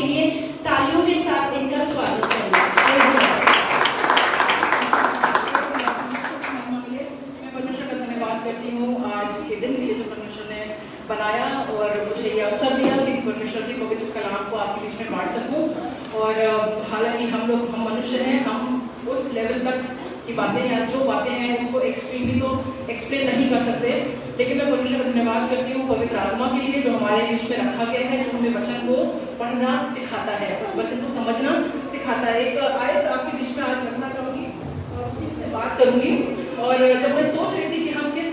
के लिए तालियों के साथ इनका स्वागत करें। मैं परमेश्वर का धन्यवाद करती हूँ आज के दिन के लिए जो परमेश्वर ने बनाया और मुझे ये अवसर दिया कि परमेश्वर की पवित्र कलाम को आपके बीच में बांट सकूँ। और हालांकि हम मनुष्य हैं, हम उस लेवल तक की बातें या जो बातें हैं उसको एक्सट्रीमली तो एक्सप्लेन नहीं कर सकते, लेकिन मैं परमेश्वर का धन्यवाद करती हूँ पवित्र आत्मा के लिए जो हमारे बीच में रखा गया है, जो हमें वचन को पढ़ना सिखाता है और वचन को समझना सिखाता है। एक आयत आपके बीच में आज रखना चाहूँगी और उसी से बात करूँगी। और जब मैं सोच रही थी कि हम किस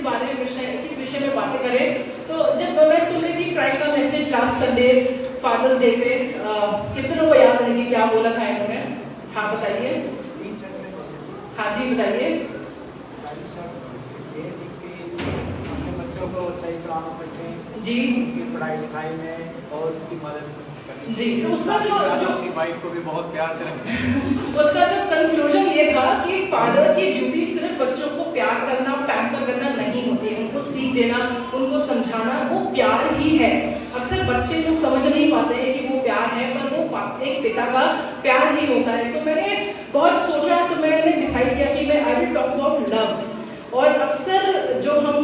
विषय में बातें करें, तो जब मैं सुन रही थी फ्राइड का message last Sunday father's day पे, कितनों को याद है कि क्या बोला था इन्होंने? हाँ बताइए। हाँ जी बताइए। बच्चों को सही सलामत रखें जी, उनकी पढ़ाई लिखाई में और उसकी मदद करें जी। तो उसका जो अपनी वाइफ को भी बहुत प्यार से रखें। उसका जो कंक्लूजन ये था कि फादर की ड्यूटी सिर्फ बच्चों को प्यार करना, पैम्पर करना नहीं होती है, उनको सीख देना, उनको समझाना, वो प्यार ही है। अक्सर बच्चे लोग समझ नहीं पाते हैं कि वो प्यार है, पर वो एक पिता का प्यार ही होता है। तो मैंने बहुत सोचा, तो मैंने डिसाइड किया कि मैं I will talk about love. और अक्सर जो हम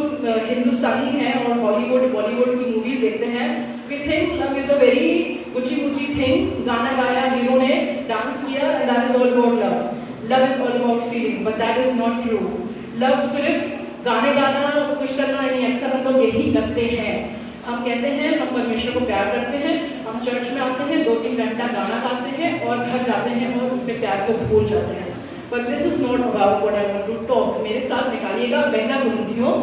हिंदुस्तानी हैं और हॉलीवुड बॉलीवुड की मूवीज देखते हैं, we think love is a very gucci gucci thing, गाना गाया, हीरो ने डांस किया, and that is all about love. Love is all about feeling, but that is not true. Love सिर्फ गाने गाना, खुश करना नहीं। अक्सर हम लोग यही करते हैं, हम कहते हैं हम परमेश्वर को प्यार करते हैं, हम चर्च में आते हैं, 2-3 घंटा गाना गाते हैं और घर जाते हैं और उसमें प्यार को भूल जाते हैं। But this is not about what I want to talk. मेरे साथ निकालिएगा पहला कुरिन्थियों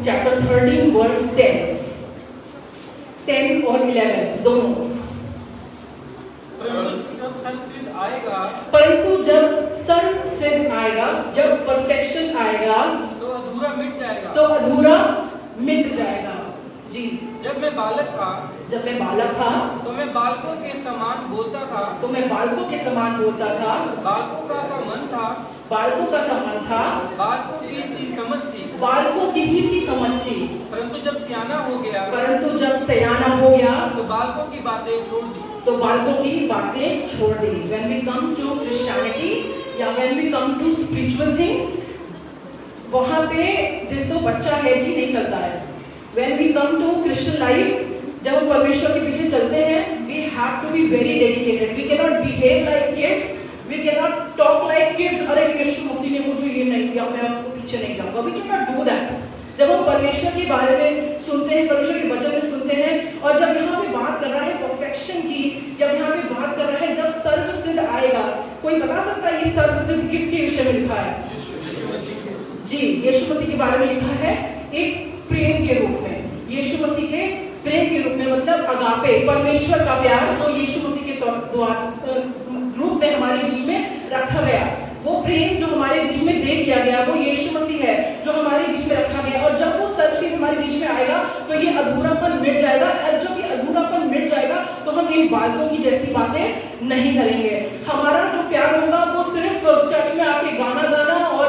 चैप्टर 13 वर्स 10 और 11 दोनों। परंतु जब सर्वसिद्ध आएगा, जब परफेक्शन आएगा, तो अधूरा मिट जाएगा जी। जब मैं बालक था तो मैं बालकों के समान बोलता था, बालकों का सा मन था, बालकों की ही सी समझ थी, परंतु जब सियाना हो गया तो बालकों की बातें छोड़ दी। When we come to Christianity या when we come to spiritual thing, वहाँ पे दिल तो बच्चा है जी, नहीं चलता है। When we come to Christian life, जब हम परमेश्वर के पीछे चलते हैं, we have to be very dedicated. We cannot behave like kids. We cannot talk like kids. अरे यीशु मसीह ने मुझे ये नहीं किया, मैं उसको पीछे नहीं जाऊँगा। We cannot do that. जब हम परमेश्वर के बारे में सुनते हैं, परमेश्वर के वचन में सुनते हैं, और जब यहाँ पे बात कर रहा है परफेक्शन की, जब यहाँ पे बात कर रहा है जब सर्वसिद्ध आएगा, कोई बता सकता है ये सर्वसिद्ध किसके विषय में लिखा है? जी, यीशु मसीह के बारे में लिखा है, एक प्रेम के रूप में, यीशु मसीह के प्रेम के रूप में, मतलब अगापे, परमेश्वर का प्यार जो यीशु मसीह के रूप में हमारे बीच में रखा गया। वो प्रेम जो हमारे बीच में दे दिया गया, वो यीशु मसीह है जो हमारे बीच में रखा गया। और जब वो सर्वसिद्ध हमारे बीच में आएगा तो ये अधूरापन मिट जाएगा, और जब ये अधूरापन मिट जाएगा तो हम इन बालकों की जैसी बातें नहीं करेंगे। हमारा जो प्यार होगा वो सिर्फ चर्च में आके गाना गाना और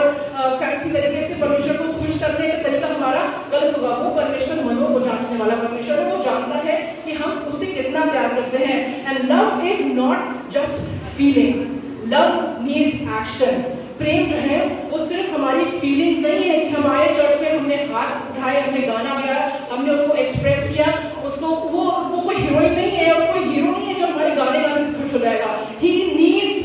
फैंसी तरीके से परमेश्वर को खुश करने का तरीका हमारा गलत होगा। वो परमेश्वर मनों को जांचने वाला परमेश्वर है, वो जानता है कि हम उससे कितना प्यार करते हैं। And love is not just feeling, love needs action. प्रेम जो है वो सिर्फ हमारी फीलिंग्स नहीं है कि हम आए चर्च में, हमने हाथ उठाए, हमने गाना गाया, हमने उसको एक्सप्रेस किया, उसको वो कोई हीरोइन नहीं है और कोई हीरो नहीं है जो हमारे गाने गाने से खुश हो जाएगा। He needs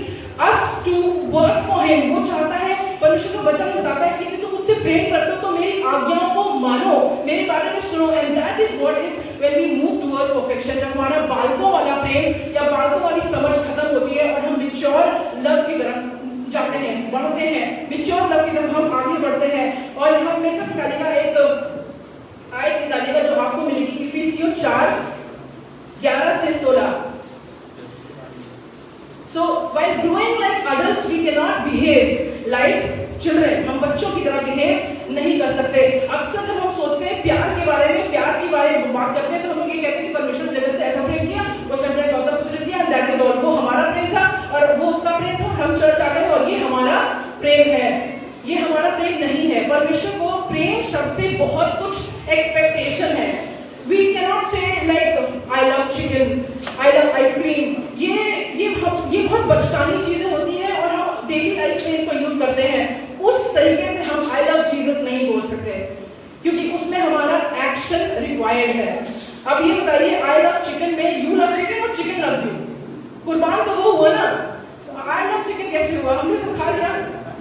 us to work for him. वो चाहता है, परमेश्वर का वचन बताता है कि तुम मुझसे प्रेम करते हो तो मेरी आज्ञाओं को मानो, मेरे बारे में सुनो। And that is what is when we move towards perfection. जब हमारा बालकों वाला प्रेम या बालकों वाली समझ खत्म होती है और हम मैच्योर लव की तरफ जाते हैं, बढ़ते हैं, मैच्योर लव की तरफ हम आगे बढ़ते हैं। और हम में सब निकालेगा एक आयत निकालेगा जो आपको मिलेगी इफिसियों 4:11 से 16। So while growing like adults we cannot behave like children. हम बच्चों की तरह बिहेव नहीं कर सकते। अक्सर जब हम सोचते हैं प्यार के बारे में बात करते हैं तो हम लोग ये कहते हैं कि परमेश्वर ने जगत से ऐसा प्रेम किया, उसने अपने एकलौता पुत्र दिया, दैट इज ऑल। वो हमारा प्रेम था और वो उसका प्रेम था, हम चर्च आ गए और ये हमारा प्रेम है। ये हमारा प्रेम नहीं है। परमेश्वर को प्रेम शब्द से बहुत कुछ एक्सपेक्टेशन है। We cannot say like I love chicken, पुरानी चीजें होती हैं और हम डेली लाइफ में इनको यूज करते हैं, उस तरीके से हम आई लव जीसस नहीं बोल सकते, क्योंकि उसमें हमारा एक्शन रिक्वायर्ड है। अब ये बताइए, आई लव चिकन में यू लव चिकन और चिकन लव्स यू, कुर्बान तो वो हुआ ना। आई लव चिकन कैसे हुआ? हमने तो खा लिया।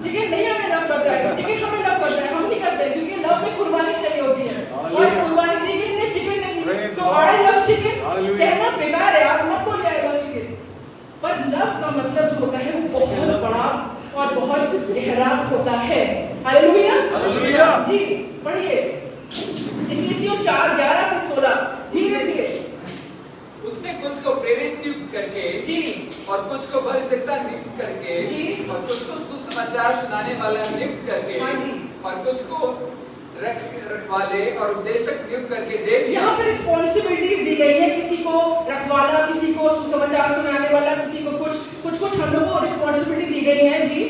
चिकन नहीं हमें लव करता है, चिकन हमें लव करता है, हम नहीं करते, क्योंकि लव में कुर्बानी चाहिए होती है, और कुर्बानी दी किसने? चिकन ने दी। तो आई लव चिकन कहना बेकार है, आप मत बोलिए आई लव चिकन, पर लव का मतलब जो होता है वो बहुत बड़ा और बहुत गहरा होता है। हालेलुया, हालेलुया जी। पढ़िए इफिसियों 4:11 से 16, धीरे धीरे। उसने कुछ को प्रेरित नियुक्त करके जी, और कुछ को भविष्यवक्ता नियुक्त करके जी, और कुछ को सुसमाचार सुनाने वाला नियुक्त करके और कुछ को रखवाले और उपदेशक नियुक्त करके दे दिया। यहाँ पर रिस्पॉन्सिबिलिटीज दी गई है, किसी को रखवाला, किसी को सुसमाचार सुनाने वाला, किसी को कुछ हम लोगों को रिस्पॉन्सिबिलिटी दी गई है जी,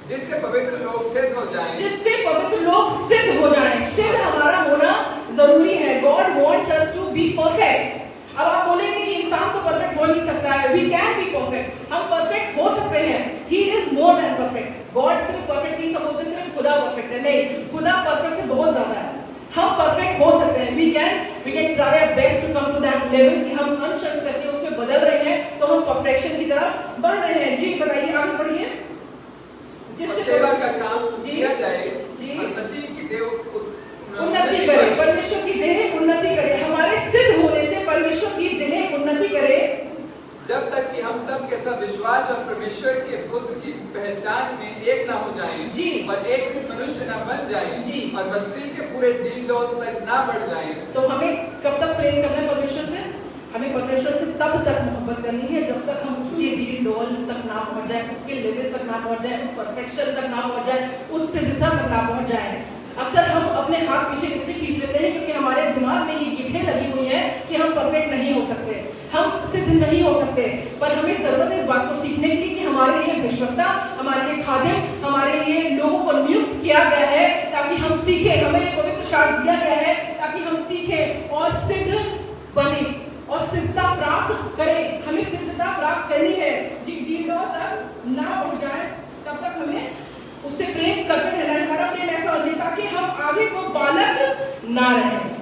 जिससे पवित्र लोग सिद्ध हो जाएं। जिससे पवित्र लोग सिद्ध हो जाएं। सिद्ध हमारा होना जरूरी है। God wants us to be perfect. अब आप बोलेंगे कि इंसान तो परफेक्ट हो नहीं सकता है, वी कैन बी परफेक्ट, हम परफेक्ट हो सकते हैं। He is more than perfect. God सिर्फ परफेक्ट नहीं सब बोलते, सिर्फ खुदा परफेक्ट है, नहीं, खुदा परफेक्ट से बहुत ज्यादा है। हम परफेक्ट हो सकते हैं, we can try our best to come to that level कि हम अंश करके उसमें बदल रहे हैं, तो हम परफेक्शन की तरफ बढ़ रहे हैं। जी बताइए, आगे बढ़िए। जिससे सेवा का काम किया जाए और मसीह की देह उन्नति करे, परमेश्वर की देह उन्नति करे, हमारे सिद्ध होने से परमेश्वर की देह उन्नति करे, जब तक कि हम सब के सब विश्वास और परमेश्वर के पुत्र की पहचान में एक ना हो जाएं जी, और एक से मनुष्य ना बन जाएं जी, और मसीह के पूरे दीन दौलत तक ना बढ़ जाएं। तो हमें कब तक प्रेम करना है परमेश्वर से? हमें परमेश्वर से तब तक मोहब्बत करनी है जब तक हम उसके दीन दौलत तक ना पहुंच जाए, उसके लेवल तक ना पहुंच जाए, उस परफेक्शन तक ना पहुंच जाए, उस सिद्धता तक ना पहुंच जाए। अक्सर हम अपने हाथ पीछे इसलिए खींच लेते हैं क्योंकि हमारे दिमाग में ये गिट्ठें लगी हुई है कि हम परफेक्ट नहीं हो सकते, हम सिद्ध नहीं हो सकते। पर हमें जरूरत है इस बात को सीखने की कि हमारे लिए विश्वक्ता, हमारे लिए खादिम, हमारे लिए लोगों को नियुक्त किया गया है ताकि हम सीखें, हमें पवित्र शास्त्र दिया गया है ताकि हम सीखें और सिद्ध बने और सिद्धता प्राप्त करें। हमें सिद्धता प्राप्त करनी है जी, दीन तक ना पहुंच जाए तब तक हमें उससे प्रेम करते रहना है। हमारा प्रेम ऐसा हो जाए ताकि हम आगे को बालक ना रहें।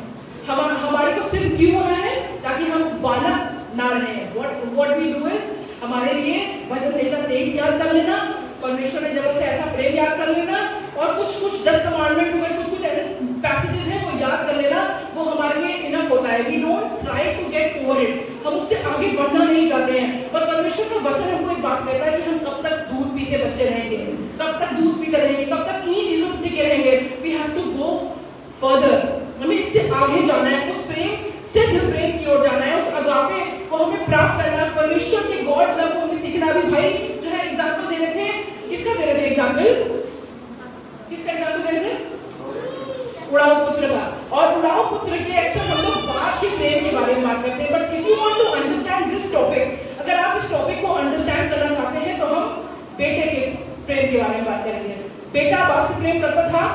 हमारे को सिर्फ क्यों होना है? ताकि हम बालक ना रहें। व्हाट वी डू इज, हमारे लिए भजन संहिता 23 याद कर लेना, परमेश्वर ने जब से ऐसा प्रेम याद कर लेना, और कुछ 10 कमांडमेंट हो गए, कुछ ऐसे पैसेजेस हैं वो याद कर लेना, वो हमारे लिए इनफ होता है। We don't try to get over it, हम उससे आगे बढ़ना नहीं चाहते हैं। पर परमेश्वर का वचन हमको एक बात कहता है कि हम कब तक दूध पीते बच्चे रहेंगे, कब तक दूध पीते रहेंगे, कब तक इन्हीं चीजों पे टिके रहेंगे। We have to go further, हमें इससे आगे जाना है, उस प्रेम, सिद्ध प्रेम की ओर जाना है, उस अगापे को हमें प्राप्त करना है। परमेश्वर के गॉड्स लव को हमें सीखना। भी भाई जो है एग्जाम्पल दे रहे थे, किसका दे रहे थे एग्जाम्पल? किसका एग्जाम्पल दे रहे थे? उड़ाऊ पुत्र का। और उड़ाऊ पुत्र के अक्सर हम लोग बाप के प्रेम के बारे में बात करते हैं, but if you want to understand this topic, अगर आप इस टॉपिक को अंडरस्टैंड करना चाहते हैं तो हम बेटे के प्रेम के बारे में बात करेंगे। बेटा बाप से प्रेम करता था,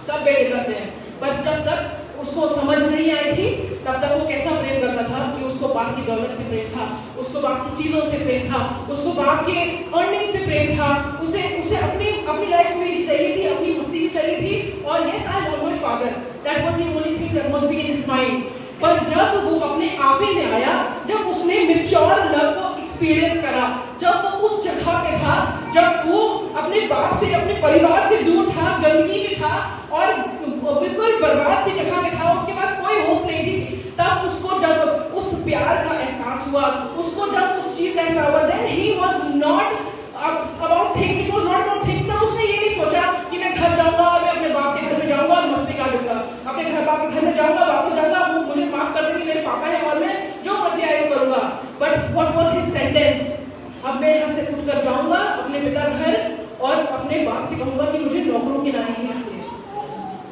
सब बेटे करते हैं, पर जब तक उसको समझ नहीं आई थी तब तक वो कैसा प्रेम करता था कि उसको बाप की दौलत से प्रेम था, उसको बाप की चीजों से प्रेम था, उसको बाप के अर्निंग से प्रेम था, उसे अपनी लाइफ में चाहिए थी, अपनी मस्ती भी चाहिए थी, और yes I love my father, that was the only thing that must be in his mind. पर जब वो अपने आपे में आया, जब उसने मैच्योर लव को एक्सपीरियंस करा, जब वो उस जगह पे था, जब वो अपने बाप से, अपने परिवार से दूर था, गंदगी में था और बिल्कुल बर्बाद सी जगह में था, उसके पास कोई होप नहीं थी, तब उसको जब उस प्यार का एहसास हुआ, उसको जब उस चीज का एहसास हुआ, then he was not about things, it was not about things. उसने ये नहीं सोचा कि मैं घर जाऊंगा और मैं अपने बाप के घर में जाऊंगा और मस्ती काटूंगा, अपने बाप के घर में जाऊंगा, वापस जाऊंगा, वो मुझे माफ कर देंगे, मेरे पापा है और मैं जो मर्जी आए वो करूंगा। But what was his sentence? अब मैं यहाँ से उठकर जाऊंगा अपने पिता घर और अपने बाप से कहूंगा कि मुझे नौकरों की नहीं है।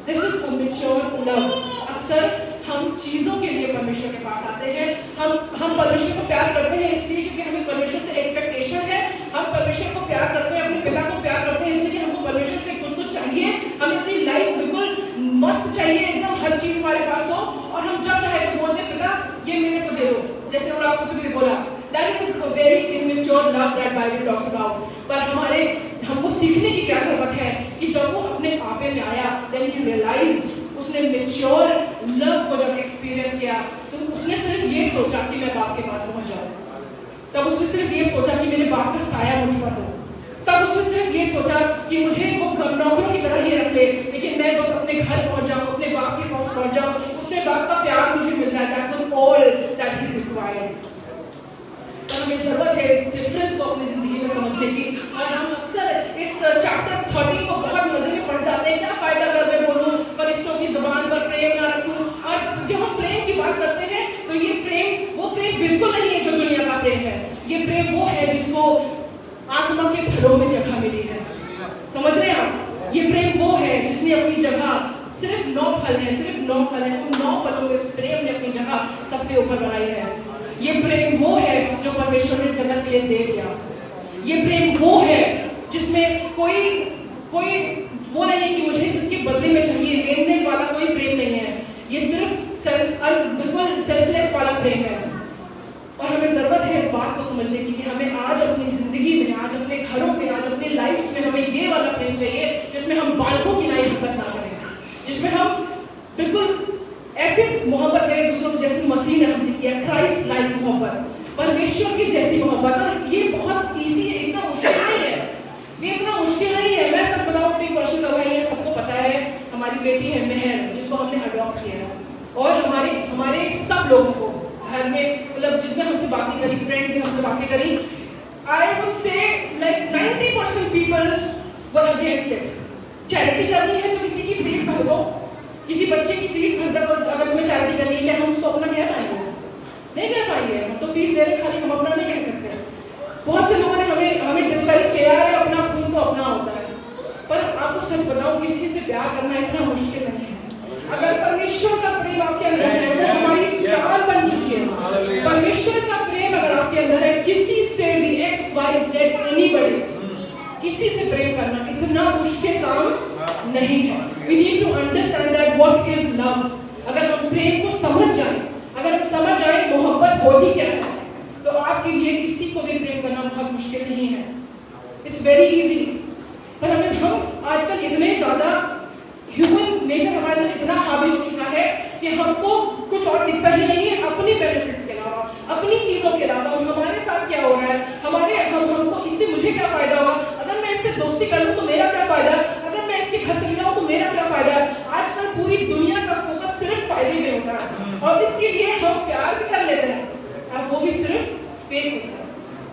This is mature love. अक्सर हम चीजों के लिए परमेश्वर के पास आते हैं, हम परमेश्वर को प्यार करते हैं इसलिए क्योंकि हमें परमेश्वर से एक्सपेक्टेशन है, हम परमेश्वर को प्यार करते हैं, अपने पिता को प्यार करते हैं इसलिए कि हमको परमेश्वर से कुछ चाहिए, हमें अपनी लाइफ बिल्कुल मस्त चाहिए, एकदम हर चीज हमारे पास हो, और हम जब चाहे तो बोलते पिता ये मेरे को दे दो, जैसे आपको भी बोला, that is very immature love that Bible talks about. पर हमको सीखने की क्या जरूरत है कि जब वो अपने आपे में आया, then he realized, उसने mature love को जब एक्सपीरियंस किया, तो उसने सिर्फ ये सोचा कि मैं बाप के पास पहुंच जाऊं। तब उसने सिर्फ ये सोचा कि मेरे बाप का साया मुझ पर हो। तब उसने सिर्फ ये सोचा कि मुझे वो नौकरों की तरह ही रख ले, लेकिन मैं बस अपने घर पहुंच जाऊं, अपने बाप के पास पहुंच जाऊं, अपने बाप का प्यार मुझे मिल जाए। That was all that he required. और हमें जरूरत है इस डिफरेंस को अपनी जिंदगी में समझने की। और हम अक्सर इस चैप्टर 30 को बहुत मजे में पढ़ जाते हैं, क्या फायदा अगर मैं बोलूं फरिश्तों की जुबान पर प्रेम ना रखूं। और जब हम प्रेम की बात करते हैं तो ये प्रेम वो प्रेम बिल्कुल नहीं है जो दुनिया का प्रेम है। ये प्रेम वो है जिसको आत्मा के फलों में जगह मिली है। समझ रहे हैं आप? ये प्रेम वो है जिसने अपनी जगह, सिर्फ 9 फल है, सिर्फ 9 फल है, उन 9 फलों में इस प्रेम ने अपनी जगह सबसे ऊपर बनाई है। ये प्रेम वो है जो परमेश्वर ने जगत के लिए दे दिया। ये प्रेम वो है जिसमें कोई वो नहीं है कि मुझे इसके बदले में चाहिए, लेने वाला कोई प्रेम नहीं है। ये सिर्फ बिल्कुल सेल्फलेस वाला प्रेम है। और हमें जरूरत है इस बात को समझने की कि हमें आज अपनी जिंदगी में, आज अपने घरों में, आज अपने लाइफ में हमें ये वाला प्रेम चाहिए जिसमें हम बालकों की नाई हरकत ना करें, जिसमें हम बिल्कुल ऐसे मोहब्बत करें दूसरों से जैसे मसीह ने हमसे किया, क्राइस्ट लाइक मोहब्बत, परमेश्वर की जैसी मोहब्बत। और ये बहुत इजी है, इतना मुश्किल नहीं है, ये इतना मुश्किल नहीं है। मैं सब बताऊं, अपनी पर्सनल गवाही है, सबको पता है, हमारी बेटी है मेहर, जिसको हमने अडॉप्ट किया है। और हमारे सब लोगों को घर में, मतलब जितने हमसे बातें करी, फ्रेंड्स ने हमसे बातें करी, I would say like 90% people were against it. Charity करनी है तो किसी की फीस भर दो, किसी बच्चे की फीस भर दो। अगर तुम्हें चैरिटी करनी है, क्या हम उसको अपना कह पाएंगे? नहीं कह पाएंगे। हम तो फीस दे रहे, खाली हम अपना नहीं कह सकते। बहुत से लोगों ने हमें डिस्करेज किया है, अपना खून तो अपना होता है। पर आपको सच बताओ, किसी से प्यार करना इतना मुश्किल नहीं है। अगर परमेश्वर का प्रेम आपके अंदर है, वो हमारी चाल बन चुकी है। परमेश्वर का प्रेम अगर आपके अंदर है, किसी से भी XYZ एनीबॉडी, किसी से प्रेम करना इतना मुश्किल काम नहीं है। We need to understand that what is love. अगर हम प्रेम को समझ जाएं, अगर हम समझ जाएं मोहब्बत होती क्या है, तो आपके लिए किसी को भी प्रेम करना बहुत मुश्किल नहीं है। It's very easy. पर हम आजकल इतने ज्यादा ह्यूमन नेचर हमारे अंदर इतना हावी हो चुका है कि हमको कुछ और दिखता ही नहीं है अपनी बेनिफिट्स के अलावा, अपनी चीजों के अलावा। हमारे साथ क्या हो रहा है, हमको इससे मुझे क्या फायदा हुआ, अगर मैं इससे दोस्ती कर लूं तो मेरा क्या फायदा, अगर मैं इसके घर चली जाऊं तो मेरा क्या फायदा। आजकल पूरी दुनिया का फोकस सिर्फ फायदे में होता है, और इसके लिए हम प्यार भी कर लेते हैं, और वो भी सिर्फ फेक होता है।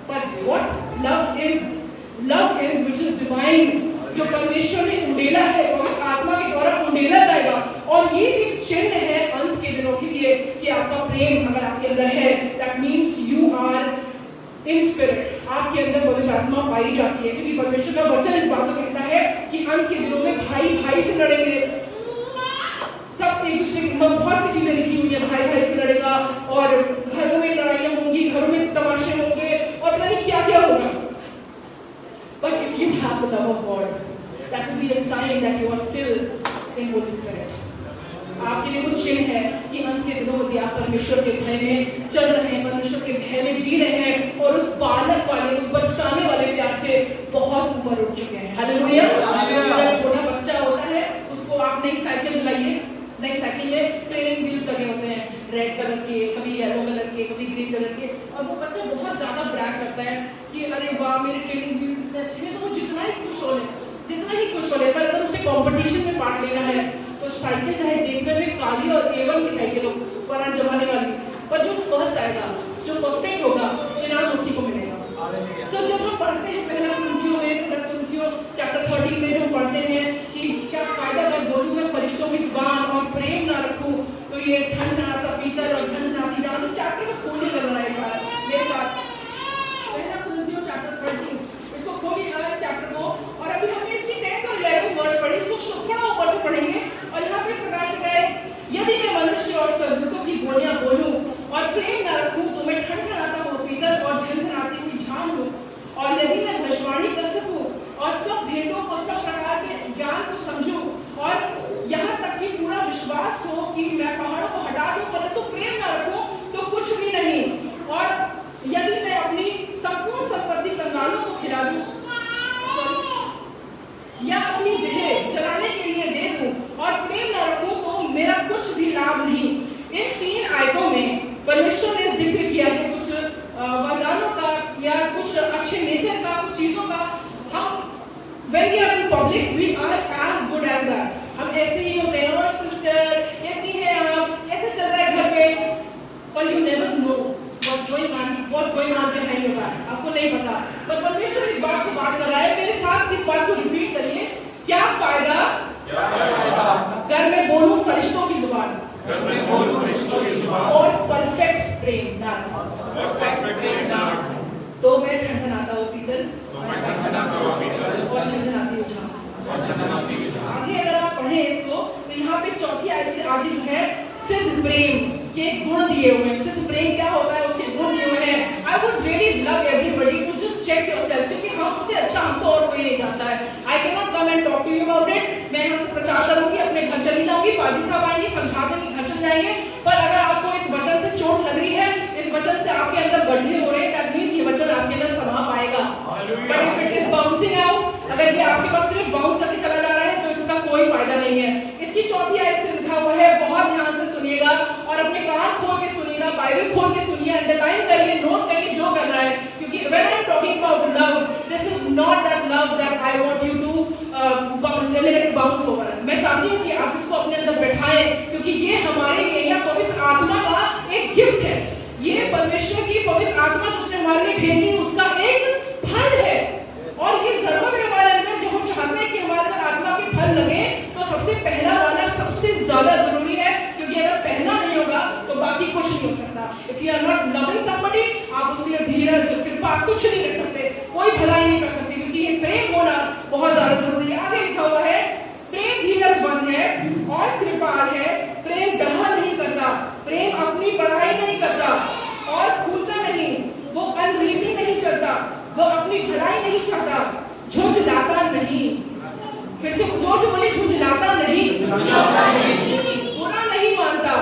पर what love is which is divine, जो परमेश्वर ने उंडेला है और आत्मा के द्वारा उंडेला जाएगा। और ये एक चिन्ह है अंत के दिनों के लिए कि आपका प्रेम अगर आपके अंदर है, that means you are in spirit, आपके अंदर पवित्र आत्मा पाई जाती है। क्योंकि परमेश्वर का वचन इस बात को कहता है कि अंत के दिनों में भाई भाई से लड़ेंगे, सब एक दूसरे की बहुत सी चीजें लिखी हुई है, भाई भाई से लड़ेगा, और घरों में लड़ाइयां होंगी, घरों में तमाशे होंगे, और पता नहीं क्या क्या होगा। But if you have the love of God, that will be a sign that you are still in Holy Spirit. आपके लिए कुछ चिन्ह है कि अंत के दिनों में आप परमेश्वर के भय में चल रहे हैं, परमेश्वर के भय में जी रहे हैं, और उस बालक वाले, उस बचकाने वाले प्यार से बहुत ऊपर उठ चुके हैं। हालेलुया। जब छोटा बच्चा होता है, उसको आप नई साइकिल दिलाइए, नई साइकिल में ट्रेनिंग व्हील्स लगे होते हैं, रेड कलर के, कभी येलो कलर के, कभी ग्रीन कलर के, और वो बच्चा बहुत ज्यादा ब्रैग करता है कि अरे वाह मेरे ट्रेनिंग व्हील्स इतने अच्छे हैं। तो वो जितना ही खुश हो ले, पर अगर उसे कंपटीशन में पार्ट लेना है तो साइकिल चाहे देखने में काली और A1 की साइकिल हो, पुराने जमाने वाली, पर जो फर्स्ट आएगा, जो परफेक्ट होगा, इनाम उसी को मिलेगा। तो जब हम पढ़ते हैं पहला कुरिन्थियों चैप्टर 30 में जो पढ़ते हैं कि क्या फायदा अगर बोलूं मैं फरिश्तों की जुबान और प्रेम ना रखूं, तो ये धन नाता पीतल और धन नाती जान, इस चैप्टर को खोलने लग रहा है मेरे साथ। पहला कुरिन्थियों चैप्टर 30, इसको खोलिएगा इस चैप्टर को, और अभी हमने इसकी 10 और 11 वर्ष पढ़ी, इसको थोड़ा ऊपर से पढ़ेंगे। और यहाँ पे इस प्रकार से कहे, यदि मैं मनुष्य और स्वर्गदूतों की बोलियां बोलूं और प्रेम न रखूं, तो मैं ठनठनाता हुआ पीतल और झनझनाती हुई झांझ हूं। और यदि मैं भविष्यवाणी कर सकूं और सब भेदों को, सब प्रकार के ज्ञान को समझूं, और यहाँ तक कि पूरा विश्वास हो कि मैं पहाड़ों को हटा दूं, परंतु प्रेम न रखूं तो कुछ भी नहीं। और यदि मैं अपनी प्रेम डन। तो मैं ठंडनाता हूँ पीतल और झंझनाती हूँ झाग। आगे अगर आप पढ़े इसको तो यहाँ पे चौथी आयत से आगे जो है सिद्ध प्रेम के गुण दिए हुए हैं। सिद्ध प्रेम क्या होता है उसके गुण दिए हुए हैं। I would really love everybody to just check yourself, क्योंकि हमसे अच्छा हमको और कोई नहीं जानता है। I can not come and talk to you about it. मैं यहाँ से प्रचार करूंगी, अपने घर चली जाऊंगी, पादी साहब आएंगे, समझा देंगे, घर चल जाएंगे। पर अगर आपको इस वचन से चोट लग रही है, इस वचन से आपके अंदर गड्ढे हो रहे हैं, दैट मींस ये वचन आपके अंदर समा पाएगा। But if it is bouncing out, अगर ये आपके पास सिर्फ बाउंस करके चला जा रहा है तो इसका कोई फायदा नहीं है। इसकी चौथी आयत से लिखा हुआ है, बहुत ध्यान से सुनिएगा और अपने कान खोल के सुनिएगा, बाइबल खोल के सुनिए, अंडरलाइन करिए, नोट करिए जो कर रहा है, क्योंकि when I am talking about love, this is not that love that I want you to bounce over. मैं चाहती हूँ कि आप इसको अपने अंदर बैठाएं, क्योंकि ये हमारे लिए या पवित्र आत्मा का एक गिफ्ट है। ये परमेश्वर की पवित्र आत्मा जिसने हमारे लिए भेजी उसका एक फल है। और ये जरूरत है हमारे अंदर, जो हम चाहते हैं कि हमारे अंदर आत्मा के फल लगे, तो सबसे पहला वाला सबसे ज्यादा जरूरी है, क्योंकि अगर पहला नहीं होगा तो बाकी कुछ नहीं हो सकता। If you are not loving somebody, आप उसके लिए धीरज, कृपा कुछ नहीं कर सकते, कोई भलाई नहीं कर सकते, क्योंकि ये प्रेम होना बहुत ज्यादा जरूरी है। आगे लिखा हुआ है प्रेम धीरजवंत है और कृपाल है, प्रेम डहा नहीं करता, प्रेम अपनी बड़ाई नहीं करता और फूलता नहीं, वो अनरीति नहीं चलता, वो अपनी भलाई नहीं चाहता, झुंझलाता नहीं। फिर से जोर से बोलिए, झुंझलाता नहीं, बुरा नहीं मानता।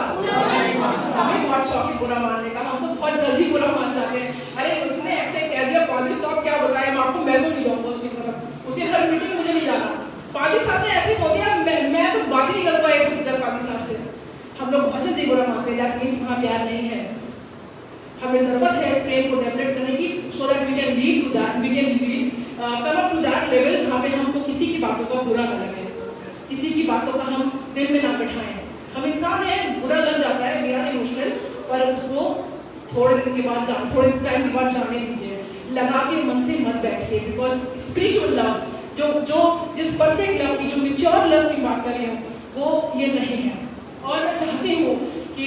हमें बहुत शौक है बुरा मानने का, हम तो बहुत जल्दी बुरा मान जाते हैं। अरे उसने ऐसे कह दिया, पादरी साहब क्या बताया, मैं आपको मैं तो नहीं जाऊंगा उसकी तरफ, उसके हर मीटिंग मुझे नहीं जाना। पादरी साहब ने ऐसे बोल दिया, मैं तो बात ही नहीं कर पाया पादरी साहब से। हम लोग बहुत जल्दी बुरा मानते हैं, दैट मींस वहाँ प्यार नहीं है। हमें जरूरत है इस प्रेम को डेवलप करने की, so that we can lead to that, we can come up to that level जहाँ पे हमको किसी की बातों का बुरा ना लगे, किसी की बातों का हम दिल में ना बैठाएं। हम इंसान है, बुरा लग जाता है, मेरा इमोशनल, पर उसको थोड़े दिन के बाद थोड़े टाइम के बाद जाने दीजिए, लगा के मन से मत बैठिए, बिकॉज स्पिरिचुअल लव जो जिस परफेक्ट लव की, जो मैच्योर लव की बात कर रही हूँ, वो ये नहीं है। और मैं चाहती हूँ कि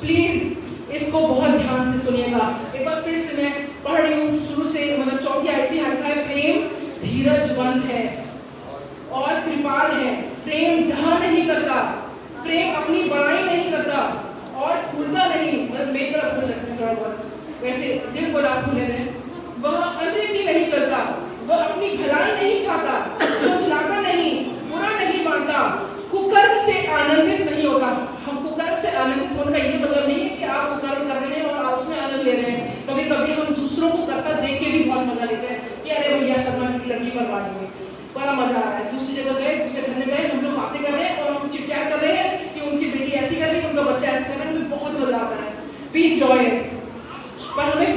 प्लीज इसको बहुत ध्यान से सुनिएगा। एक बार फिर से मैं पढ़ रही हूँ शुरू से, मतलब चौथी आयत से लिखा है, प्रेम धीरजवंत है और कृपाल है, प्रेम डहा नहीं करता, प्रेम अपनी बड़ाई नहीं करता और फूलता नहीं, मतलब मेरी तरफ हो सकते थोड़ा बहुत वैसे दिल को आप फूले हैं। वह अनरीति नहीं चलता, वह अपनी भलाई नहीं चाहता, झुंझलाता नहीं, बुरा नहीं मानता, कुकर्म से आनंदित नहीं होगा। हम कुकर्म से आनंदित होने का ये मतलब नहीं है कि आप कुकर्म कर रहे हैं और आप उसमें आनंद ले रहे हैं। कभी कभी हम दूसरों को करता देख के भी बहुत मजा लेते हैं कि अरे भैया शर्मा की लड़की बर्बाद हो गई, बड़ा मजा आ रहा है। दूसरी जगह गए, दूसरे घर में गए, हम लोग बातें कर रहे हैं और हम चिट-चैट कर रहे हैं कि उनकी बेटी ऐसी कर रही है, उनका बच्चा ऐसा कर रहा है, हमें बहुत मजा आता है, वी एंजॉय इट। पर हमें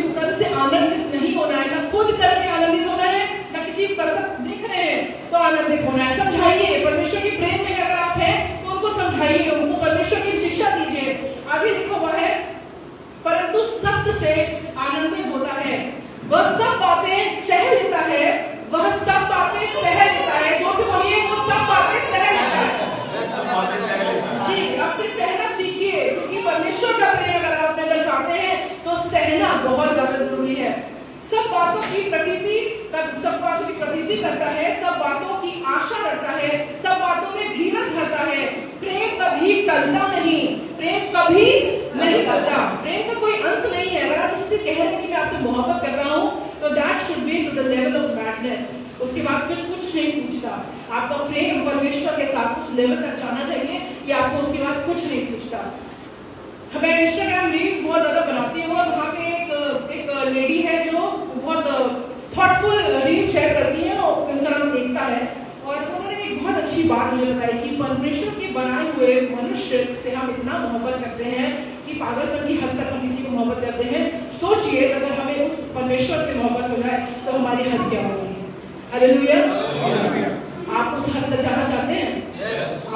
कुकर्म से आनंदित नहीं होना है, ना खुद करके आनंदित होना है, ना किसी को करता देख रहे हैं तो आनंदित होना है। समझाइए, परमेश्वर के प्रेम में अगर आप हैं तो उनको समझाइए, उनको परमेश्वर की शिक्षा दीजिए। आगे लिखा हुआ है, परंतु सत्य से आनंदित होता है, वह सब बातें सह लेता है, वह सब बातें सह लेता है। जो से बोलिए, वो सब बातें सह लेता है। जी, आपसे सहना सीखिए, क्योंकि परमेश्वर का प्रेम अगर आप अंदर चाहते हैं तो सहना बहुत ज्यादा जरूरी है। सब बातों की प्रतीति करता है, सब बातों की आशा रखता है, सब बातों में धीरज धरता है, प्रेम कभी टलता नहीं, प्रेम कभी नहीं टलता, प्रेम का कोई अंत नहीं है। अगर आप इससे कह रहे हैं कि मैं आपसे मोहब्बत कर रहा हूँ, तो that should be to the level of madness. उसके बाद कुछ नहीं पूछता, आपका प्रेम परमेश्वर के साथ उस लेवल तक जाना चाहिए कि आपको उसके बाद कुछ नहीं पूछता। मैं इंस्टाग्राम रील्स बहुत ज्यादा बनाती हूँ और वहाँ पे एक लेडी है जो बहुत थॉटफुल रील्स शेयर करती है और उनका नाम देखता है, और उन्होंने एक बहुत अच्छी बात मुझे बताई कि परमेश्वर के बनाए हुए मनुष्य से हम इतना मोहब्बत करते हैं कि पागलपन की हद तक हम किसी को मोहब्बत करते हैं। सोचिए अगर हमें उस परमेश्वर से मोहब्बत हो जाए तो हमारी हद क्या होगी। हालेलुया। आप उस हद तक जाना चाहते हैं?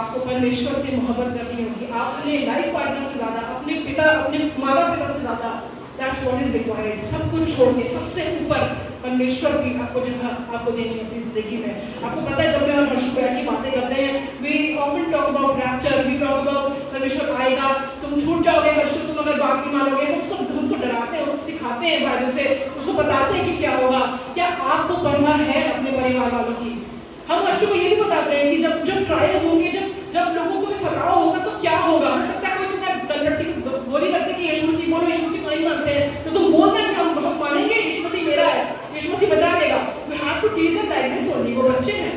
आपको परमेश्वर से मोहब्बत करनी होगी, अपने लाइफ पार्टनर से ज्यादा, अपने पिता, अपने माता पिता से ज्यादा। That's what is required। सब कुछ छोड़ के सबसे ऊपर परमेश्वर की आपको जगह आपको देनी है अपनी जिंदगी में। आपको पता है, जब मैं और हर्षु बैठ की बातें करते हैं, we often talk about rapture, we talk about परमेश्वर आएगा, तुम छूट जाओगे हर्षु, तुम अगर बात की मानो छुपाते हैं बाइबल से, उसको बताते हैं कि क्या होगा। क्या आपको परवाह है अपने परिवार वालों की? हम बच्चों को ये भी बताते हैं कि जब ट्रायल्स होंगे, जब लोगों को सताव होगा तो क्या होगा। हो सकता है कोई तुम्हें कन्वर्ट बोली करते कि यीशु मसीह बोलो, यीशु मसीह नहीं मानते हैं, तो तुम बोलते हैं कि हम मानेंगे यीशु मसीह मेरा है, यीशु मसीह बचा देगा। We have to teach them like this only. वो बच्चे हैं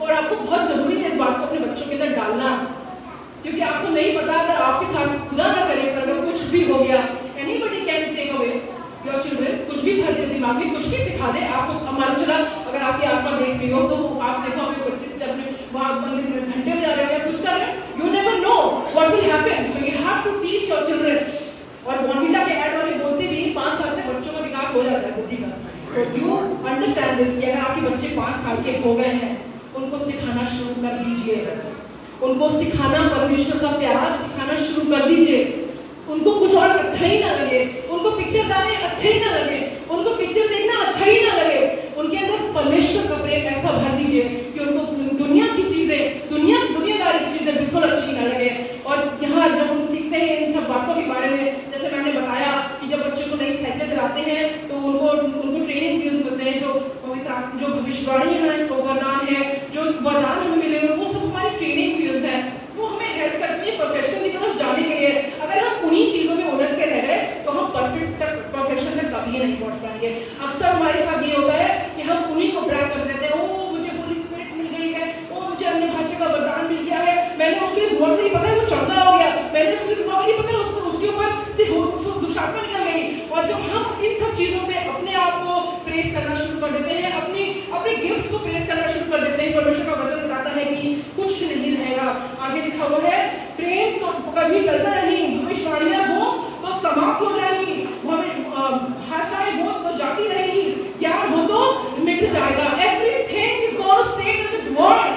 और आपको बहुत जरूरी है इस बात को अपने बच्चों के अंदर डालना, क्योंकि आपको नहीं पता अगर आपके साथ खुदा ना करे पर अगर कुछ भी हो गया, anybody can take away your children, कुछ भी भर दे दिमाग में, कुछ भी सिखा दे आपको। मान चला अगर आपकी आत्मा देख रही हो तो आप देखो अपने बच्चे से जब वहाँ मंदिर में घंटे में जा रहे हो या कुछ कर रहे हो, you never know what will happen, so you have to teach your children. और बॉर्नविटा के ऐड वाले बोलते भी 5 साल तक बच्चों का विकास हो जाता है बुद्धि का। तो यू अंडरस्टैंड दिस कि अगर आपके बच्चे 5 साल के हो गए हैं, उनको सिखाना शुरू कर दीजिए, उनको सिखाना परमेश्वर का प्यार सिखाना शुरू कर दीजिए। उनको कुछ और अच्छा ही ना लगे, उनको पिक्चर गाने अच्छे ही ना लगे, उनको पिक्चर देखना अच्छा ही ना लगे, उनके अंदर परमेश्वर का प्रेम ऐसा भर दीजिए कि उनको दुनिया की चीजें, दुनियादारी की चीजें बिल्कुल अच्छी ना लगे। और यहाँ जब हम सीखते हैं इन सब बातों के बारे में, जैसे मैंने बताया कि जब बच्चों को नई साइकिल दिलाते हैं तो उनको ट्रेनिंग व्हील्स मिलते हैं, जो भविष्यवाणी है, वरदान है, जो वरदान हमें मिले वो सब हमारी ट्रेनिंग व्हील्स हैं, वो हमें हेल्प करती है प्रोफेशन की तरफ जाने के लिए। अगर हम उन्हीं चीजों में उलझ के रह रहे तो हम परफेक्शन तक कभी नहीं पहुंच पाएंगे। अक्सर हमारे साथ ये होता है कि हम उन्हीं को ब्रैग कर देते हैं, ओ मुझे होली स्पिरिट मिल गई है, ओ मुझे अन्य भाषा का वरदान मिल गया है, मैंने उसके लिए दुआ करी, पता है वो चंगा हो गया, मैंने उसके लिए दुआ करी, पता है उसके ऊपर दुष्टात्मा निकल गई। और जब हम इन सब चीजों पे अपने आप को प्रेस करना शुरू कर देते हैं, अपने गिफ्ट्स को प्रेस करना शुरू कर देते हैं, परमेश्वर का वचन बताता है कि कुछ नहीं रहेगा। आगे लिखा हुआ है प्रेम तो कभी टलता नहीं, भविष्यवाणियां हो तो समाप्त हो जाएंगी, भाषाएं हो तो जाती रहेगी, ज्ञान हो तो मिट जाएगा। Everything is going to stay in this world,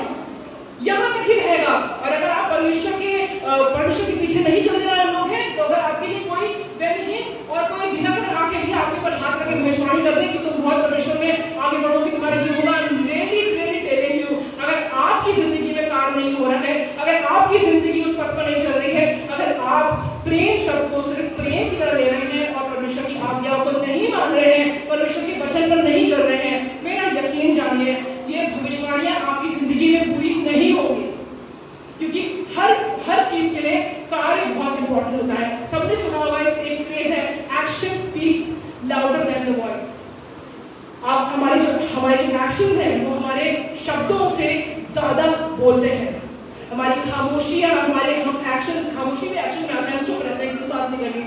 यहाँ तक ही रहेगा। और अगर आप परमेश्वर के पीछे नहीं चलने वाले लोग हैं, तो अगर आपके लिए कोई व्यक्ति और कोई बिना कर आके भी आपके ऊपर हाथ रखे भविष्यवाणी कर दे कि तुम बहुत परमेश्वर में आगे बढ़ोगे, तुम्हारा ये होगा, रियली टेलिंग यू, अगर आपकी जिंदगी में कार्य नहीं हो रहा है, अगर आपकी जिंदगी उस पथ पर नहीं चल रही है, अगर आप प्रेम शब्द को सिर्फ प्रेम की तरह ले रहे हैं और परमेश्वर की आज्ञाओं को नहीं मान रहे हैं, परमेश्वर के वचन पर नहीं चल रहे हैं, मेरा यकीन जानिए ये भविष्यवाणियां आपकी जिंदगी में पूरी नहीं होगी, क्योंकि हर चीज के लिए कार्य बहुत इंपॉर्टेंट होता है। सबने सुना होगा एक फ्रेज है, action speaks louder than the voice. आप हमारे जो एक्शंस हैं वो हमारे शब्दों से ज्यादा बोलते हैं। हमारी खामोशियां, हम खामोशी में एक्शन में आते हैं, हम चुप रहते हैं, किसी बात नहीं करनी,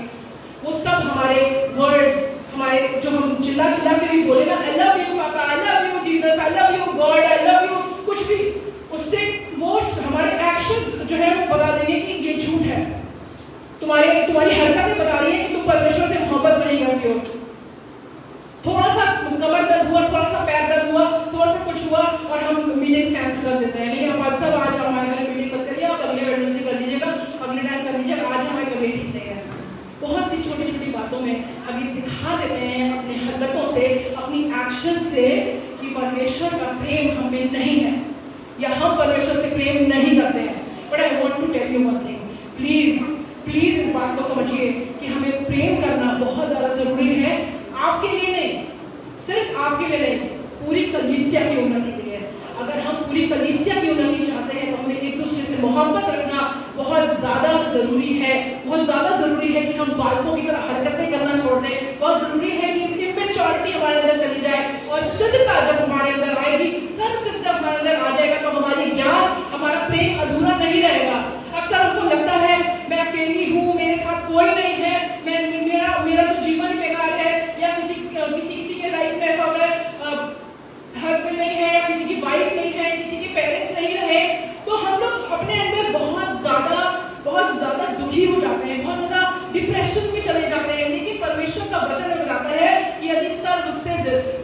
वो सब हमारे वर्ड्स, हमारे जो हम चिल्ला के भी बोले ना, आई लव यू पापा, I love you Jesus, I love you God, I love you, कुछ भी, उससे वो हमारे एक्शंस जो है वो बता देंगे कि ये झूठ है। तुम्हारी हरकतें बता रही है कि तुम परमेश्वर से मोहब्बत नहीं करते हो। थोड़ा सा कमर दर्द हुआ, थोड़ा सा पैर दर्द हुआ, थोड़ा सा कुछ हुआ और हम मीटिंग कैंसिल कर देते हैं, नहीं हमारे सब आज हमारे घर मीटिंग मत करिए, आप अगले वेडनेसडे कर लीजिएगा, अगले टाइम कर लीजिएगा, आज हमारी कमेटी नहीं है। बहुत सी छोटी छोटी बातों में हम ये दिखा देते हैं अपनी हरकतों से, अपनी एक्शन से कि परमेश्वर का प्रेम हम में नहीं है या हम परमेश्वर से प्रेम नहीं करते हैं। But I want to tell you one thing, please इस बात को समझिए कि हमें प्रेम करना बहुत ज्यादा जरूरी है, आपके लिए नहीं, सिर्फ आपके लिए नहीं, पूरी कलीसिया की उन्नति के लिए। अगर हम पूरी कलीसिया की उन्नति चाहते हैं तो हमें एक दूसरे से मोहब्बत रखना बहुत ज्यादा जरूरी है। बहुत ज्यादा जरूरी है कि हम बालकों की तरह हरकतें करना छोड़ दें। बहुत जरूरी है कि इम्मेच्योरिटी हमारे अंदर चली जाए और सिद्धता जब हमारे अंदर आएगी, सर्वसिद्ध जब हमारे अंदर आ जाएगा तो हमारी ज्ञान, हमारा प्रेम अधूरा नहीं रहेगा। अक्सर हमको लगता है मैं अकेली हूँ, मेरे साथ कोई नहीं है, मेरा तो जीवन बेकार है, या किसी के लाइफ में ऐसा होता है हस्बैंड नहीं है, किसी की वाइफ नहीं है, किसी के पेरेंट्स नहीं रहे, तो हम लोग अपने अंदर बहुत ज्यादा दुखी हो जाते हैं, बहुत ज्यादा डिप्रेशन में चले जाते हैं। लेकिन परमेश्वर का वचन हमें बताता है कि यदि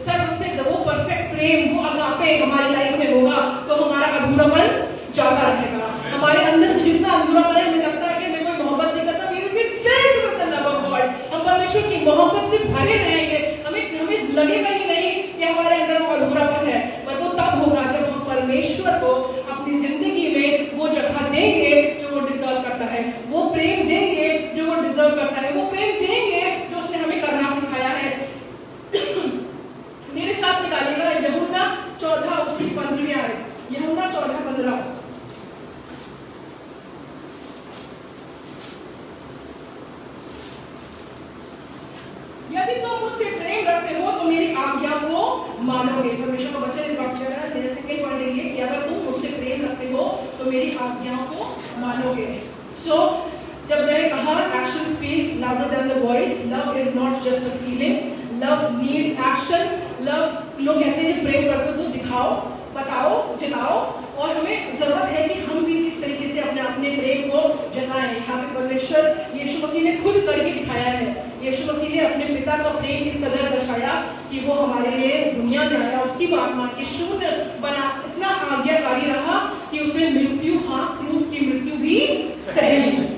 सर्वसिद्ध वो परफेक्ट प्रेम, वो अगापे हमारी लाइफ में होगा तो हमारा अधूरापन जाता रहेगा। हमारे अंदर से जितना अधूरापन है, हमें लगता है कि मैं कोई मोहब्बत नहीं करता, we will be filled with the love of God। हम परमेश्वर की मोहब्बत से भरे रहेंगे, हमें लगेगा ही नहीं कि हमारे अंदर वो अधूरापन है, पर वो तब होगा जब हम परमेश्वर को अपनी जिंदगी में वो जगह देंगे जो वो डिजर्व करता है, वो प्रेम देंगे जो वो डिजर्व करता है, वो प्रेम देंगे जो उसने हमें करना यदि तुम मुझसे प्रेम रखते हो तो मेरी आज्ञा को मानोगे। परमेश्वर का वचन इस बात कह रहा है। मेरा सेकंड पॉइंट ये कि अगर तुम मुझसे प्रेम रखते हो तो मेरी आज्ञाओं को मानोगे। सो जब मैंने कहा action speaks louder than the voice, love is not just a feeling, love needs action. Love, लोग कहते हैं प्रेम करते हो तो दिखाओ, बताओ, जताओ, और हमें जरूरत है कि हम भी इस तरीके से अपने प्रेम को जताएं। यहाँ पे परमेश्वर यीशु मसीह ने खुद करके दिखाया है। यीशु मसीह ने अपने पिता का प्रेम इस कदर दर्शाया कि वो हमारे लिए दुनिया में आया, उसकी बात मान के शून्य बना, इतना आज्ञाकारी रहा कि उसने मृत्यु, हाँ क्रूस की मृत्यु भी सही।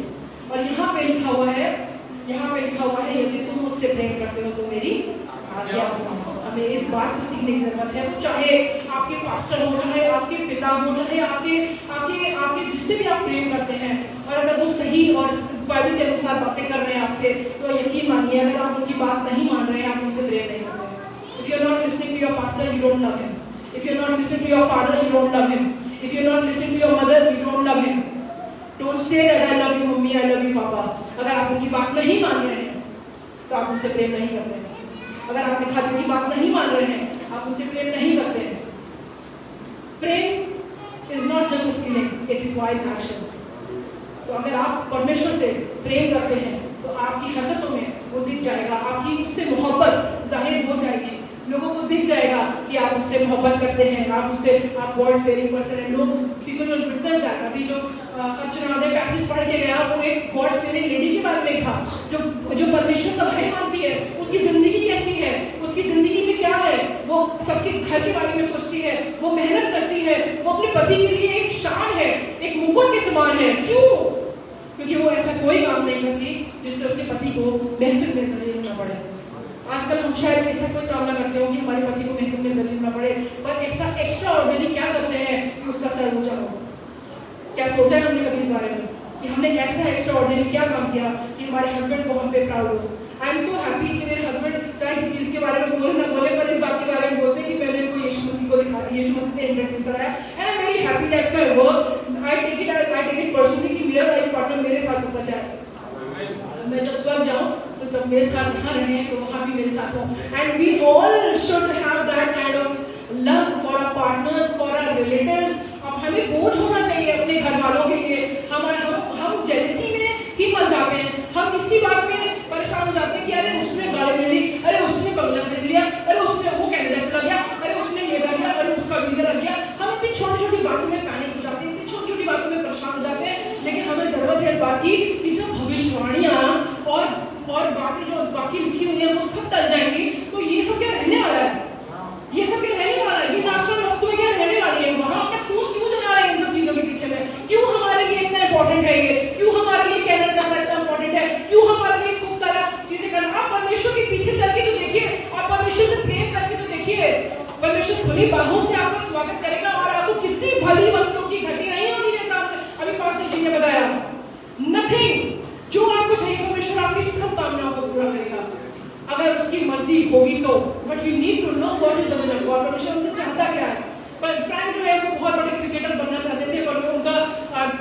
और यहाँ पे लिखा हुआ है, यदि तुम मुझसे प्रेम करते हो तो मेरी आज्ञा को मानो। हमें इस बात को सीखने की जरूरत है। चाहे आपके पास्टर हो, चाहे आपके पिता हो, चाहे आपके जिससे भी आप प्रेम करते हैं, और अगर वो सही और बाइबल के अनुसार बातें कर रहे हैं आपसे, तो यकीन मानिए अगर आप उनकी बात नहीं मान रहे हैं, आप उनसे प्रेम नहीं करते। If you are not listening to your pastor, you don't love him. If you are not listening to your father, you don't love him. If you are not listening to your mother, you don't love him. Don't say that I love you mummy, I love you papa. अगर आप उनकी बात नहीं मान रहे हैं तो आप उनसे प्रेम नहीं करते हैं। अगर आप खाते की बात नहीं मान रहे हैं, आप उनसे प्रेम नहीं करते हैं। Prem is not just a feeling, it requires action. तो अगर आप परमेश्वर से प्रेम करते हैं तो आपकी हरकतों में वो दिख जाएगा, आपकी उससे मोहब्बत जाहिर हो जाएगी, लोगों को दिख जाएगा कि आप उससे मोहब्बत करते हैं, आप गॉड फेयरिंग पर्सन हैं। लोग पीपल विल विटनेस दैट। अभी जो अर्चना ने पैसेज पढ़ के गया वो एक गॉड फेयरिंग लेडी के बारे में था, जो परमेश्वर का भय मानती है। उसकी जिंदगी कैसी है, उसकी जिंदगी में क्या है, वो सबके घर के बारे में सोचती है, वो मेहनत करती है, वो अपने पति के लिए एक शान है, एक मुकुट के समान है। क्यों? क्योंकि वो ऐसा कोई काम नहीं करती जिससे उसके पति को महफिल में जलील होना पड़े। आजकल हम शायद ऐसा कोई काम ना करते हो कि हमारे पति को महफिल में जलील होना पड़े, पर ऐसा एक्स्ट्रा ऑर्डिनरी क्या करते हैं कि उसका सर ऊंचा हो। क्या सोचा है हमने कभी इस बारे में कि हमने ऐसा एक्स्ट्रा ऑर्डिनरी क्या काम किया कि हमारे हस्बैंड को हम पे प्राउड हो। आई एम सो हैप्पी कि मेरे हस्बैंड चाहे किसी चीज के बारे में बोले ना बोले, पर इस बात के बारे में बोलते कि मैंने इनको यीशु मसीह को दिखाया, यीशु मसीह ने इंट्रोड्यूस कराया। And I am very happy that's my work. I take it personally कि मेरा लाइफ पार्टनर मेरे साथ होना चाहिए। मैं जब स्वर्ग जाऊं तो जब मेरे साथ यहाँ रहे तो वहाँ भी मेरे साथ हो। And we all should have that kind of love for our partners, for our relatives. अब हमें बोझ होना चाहिए अपने घर वालों के लिए। हम जेलसी में ही मर जाते हैं, हम इसी बात में परेशान हो जाते हैं कि अरे उसने गाड़ी ले ली, अरे उसने बंगला खरीद लिया, अरे उसने वो कनाडा चला गया, अरे उसने ये कर लिया, अरे उसका वीजा लग गया। हम इतनी छोटी छोटी बातों में पैनिक हो जाते हैं, इतनी छोटी छोटी बातों में परेशान हो जाते हैं। लेकिन हमें जरूरत है इस बात की कि जो भविष्यवाणियां और बातें जो बाकी लिखी हुई है वो सब टल जाएंगी। तो ये सब क्या रहने वाला है, ये सब क्या रहने वाला है, ये नाशवान वस्तुएं क्या रहने वाली है। वहां का क्यों चला रहे हैं इन सब चीजों के पीछे में? क्यों हमारे लिए इतना इंपॉर्टेंट है ये? क्यों हमारे लिए कैनेडा जाना इतना इंपॉर्टेंट है? क्यों हमारे लिए खूब सारा चीजें करना? आप परमेश्वर के पीछे चल के तो देखिए, आप परमेश्वर से प्रेम करके तो देखिए, परमेश्वर खुली बाहों से आपका स्वागत करेगा और आपको किसी भली वस्तु की घटी नहीं होगी। जैसा अभी पास्टर जी ने बताया, नथिंग, जो आपको चाहिए परमेश्वर आपकी सब कामनाओं को पूरा करेगा अगर उसकी मर्जी होगी तो। But you need to know what is the will of God. परमेश्वर उनसे चाहता क्या है। पर फ्रैंक जो है वो बहुत बड़े क्रिकेटर बनना चाहते थे, पर उनका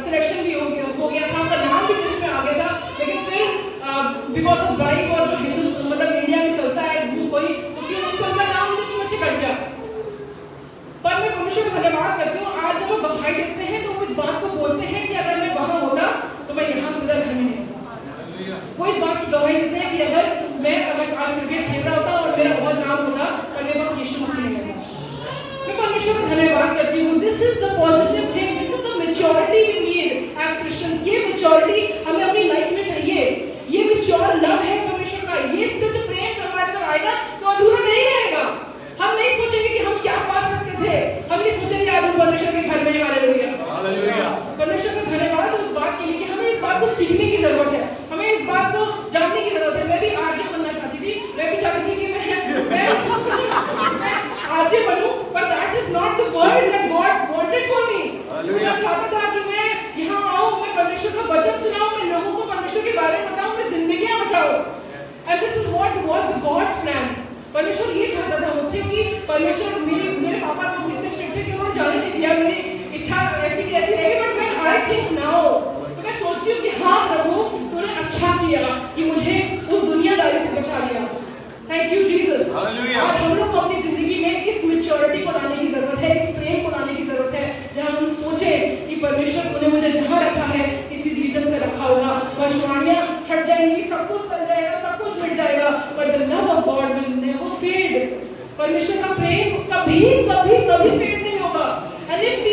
सिलेक्शन भी हो गया था, उनका नाम भी लिस्ट में आ गया था। लेकिन फिर बिकॉज ऑफ बाइक और जो हिंदू मतलब इंडिया में चलता है घूस कोई, उसकी वजह से उनका नाम लिस्ट में से कट गया। पर मैं परमेश्वर का धन्यवाद करती हूँ, आज जब वो गवाही देते हैं तो वो इस बात को बोलते हैं कि अगर मैं वहां होता तो मैं यहाँ उधर घर में नहीं होता। वो इस बात की गवाही देते हैं कि अगर आज क्रिकेट खेल रहा होता और मेरा बहुत नाम होता, पर मेरे पास यीशु मसीह नहीं होता। मैं परमेश्वर का धन्यवाद करती हूँ। This is the positive thing, this is the maturity we need as Christians. ये मैच्योरिटी हमें अपनी लाइफ में चाहिए। ये मैच्योर लव है परमेश्वर का। ये सिद्ध प्रेम जब हमारे अंदर आएगा तो अधूरा नहीं रहेगा। हम नहीं सोचेंगे कि हम क्या पा सकते थे, हम ये सोचेंगे आज हम परमेश्वर के घर में ही हालेलुया। परमेश्वर का धन्यवाद उस बात के लिए कि हमें इस बात को सीखने की जरूरत है, हमें इस बात को जानने की जरूरत है। मैं भी आरजे बनना चाहती थी, मैं भी चाहती थी कि मैं आरजे बनूं, पर that is not the word that God wanted for me. मैं चाहता था कि मैं यहाँ आऊं, मैं परमेश्वर का वचन सुनाऊं, मैं लोगों को परमेश्वर के बारे में बताऊं, मैं जिंदगियां बचाऊं। And this is what was the God's plan. परमेश्वर ये चाहता था मुझसे कि परमेश्वर मेरे पापा तो इतने स्ट्रिक्ट थे कि उन्होंने जाने नहीं दिया, मेरी इच्छा ऐसी कैसी रही। बट मैं आई थिंक नाउ, तो मैं सोचती हूँ कि हाँ प्रभु तूने अच्छा किया कि मुझे उस दुनियादारी से बचा लिया। Thank you Jesus. हालेलुया। आज हम लोग को अपनी जिंदगी में इस मैच्योरिटी को लाने की जरूरत है, इस प्रेम को लाने की जरूरत है, जहां हम सोचे कि परमेश्वर ने मुझे जहां रखा है इसी रीजन से रखा होगा। भविष्यवाणियां हट जाएंगी, सब कुछ टल जाएगा, सब कुछ मिट जाएगा, but the love of God will never fade। परमेश्वर का प्रेम कभी कभी कभी फेड नहीं होगा। And if we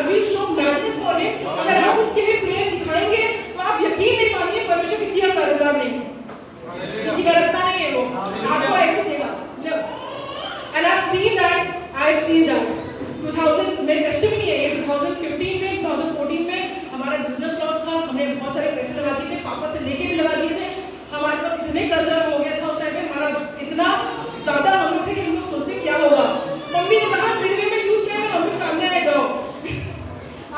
will show madness for him, अगर हम उसके लिए प्रेम दिखाएंगे तो आप यकीन नहीं मानिए परमेश्वर किसी का कर्जदार नहीं है, किसी का रखता नहीं है, वो आपको ऐसे देगा। And I've seen that 2000 में टेस्टिमनी है, 2015 में 2014 में हमारा बिजनेस लॉस था, हमने बहुत सारे पैसे लगा दिए थे, पापा से लेके भी लगा दिए थे, हमारे पास इतने कर्जा हो गया था उस टाइम पे, हमारा इतना ज्यादा हम लोग थे कि हम लोग सोचते क्या होगा। मम्मी ने कहा वीडियो में यूज किया है, हम लोग सामने आए जाओ।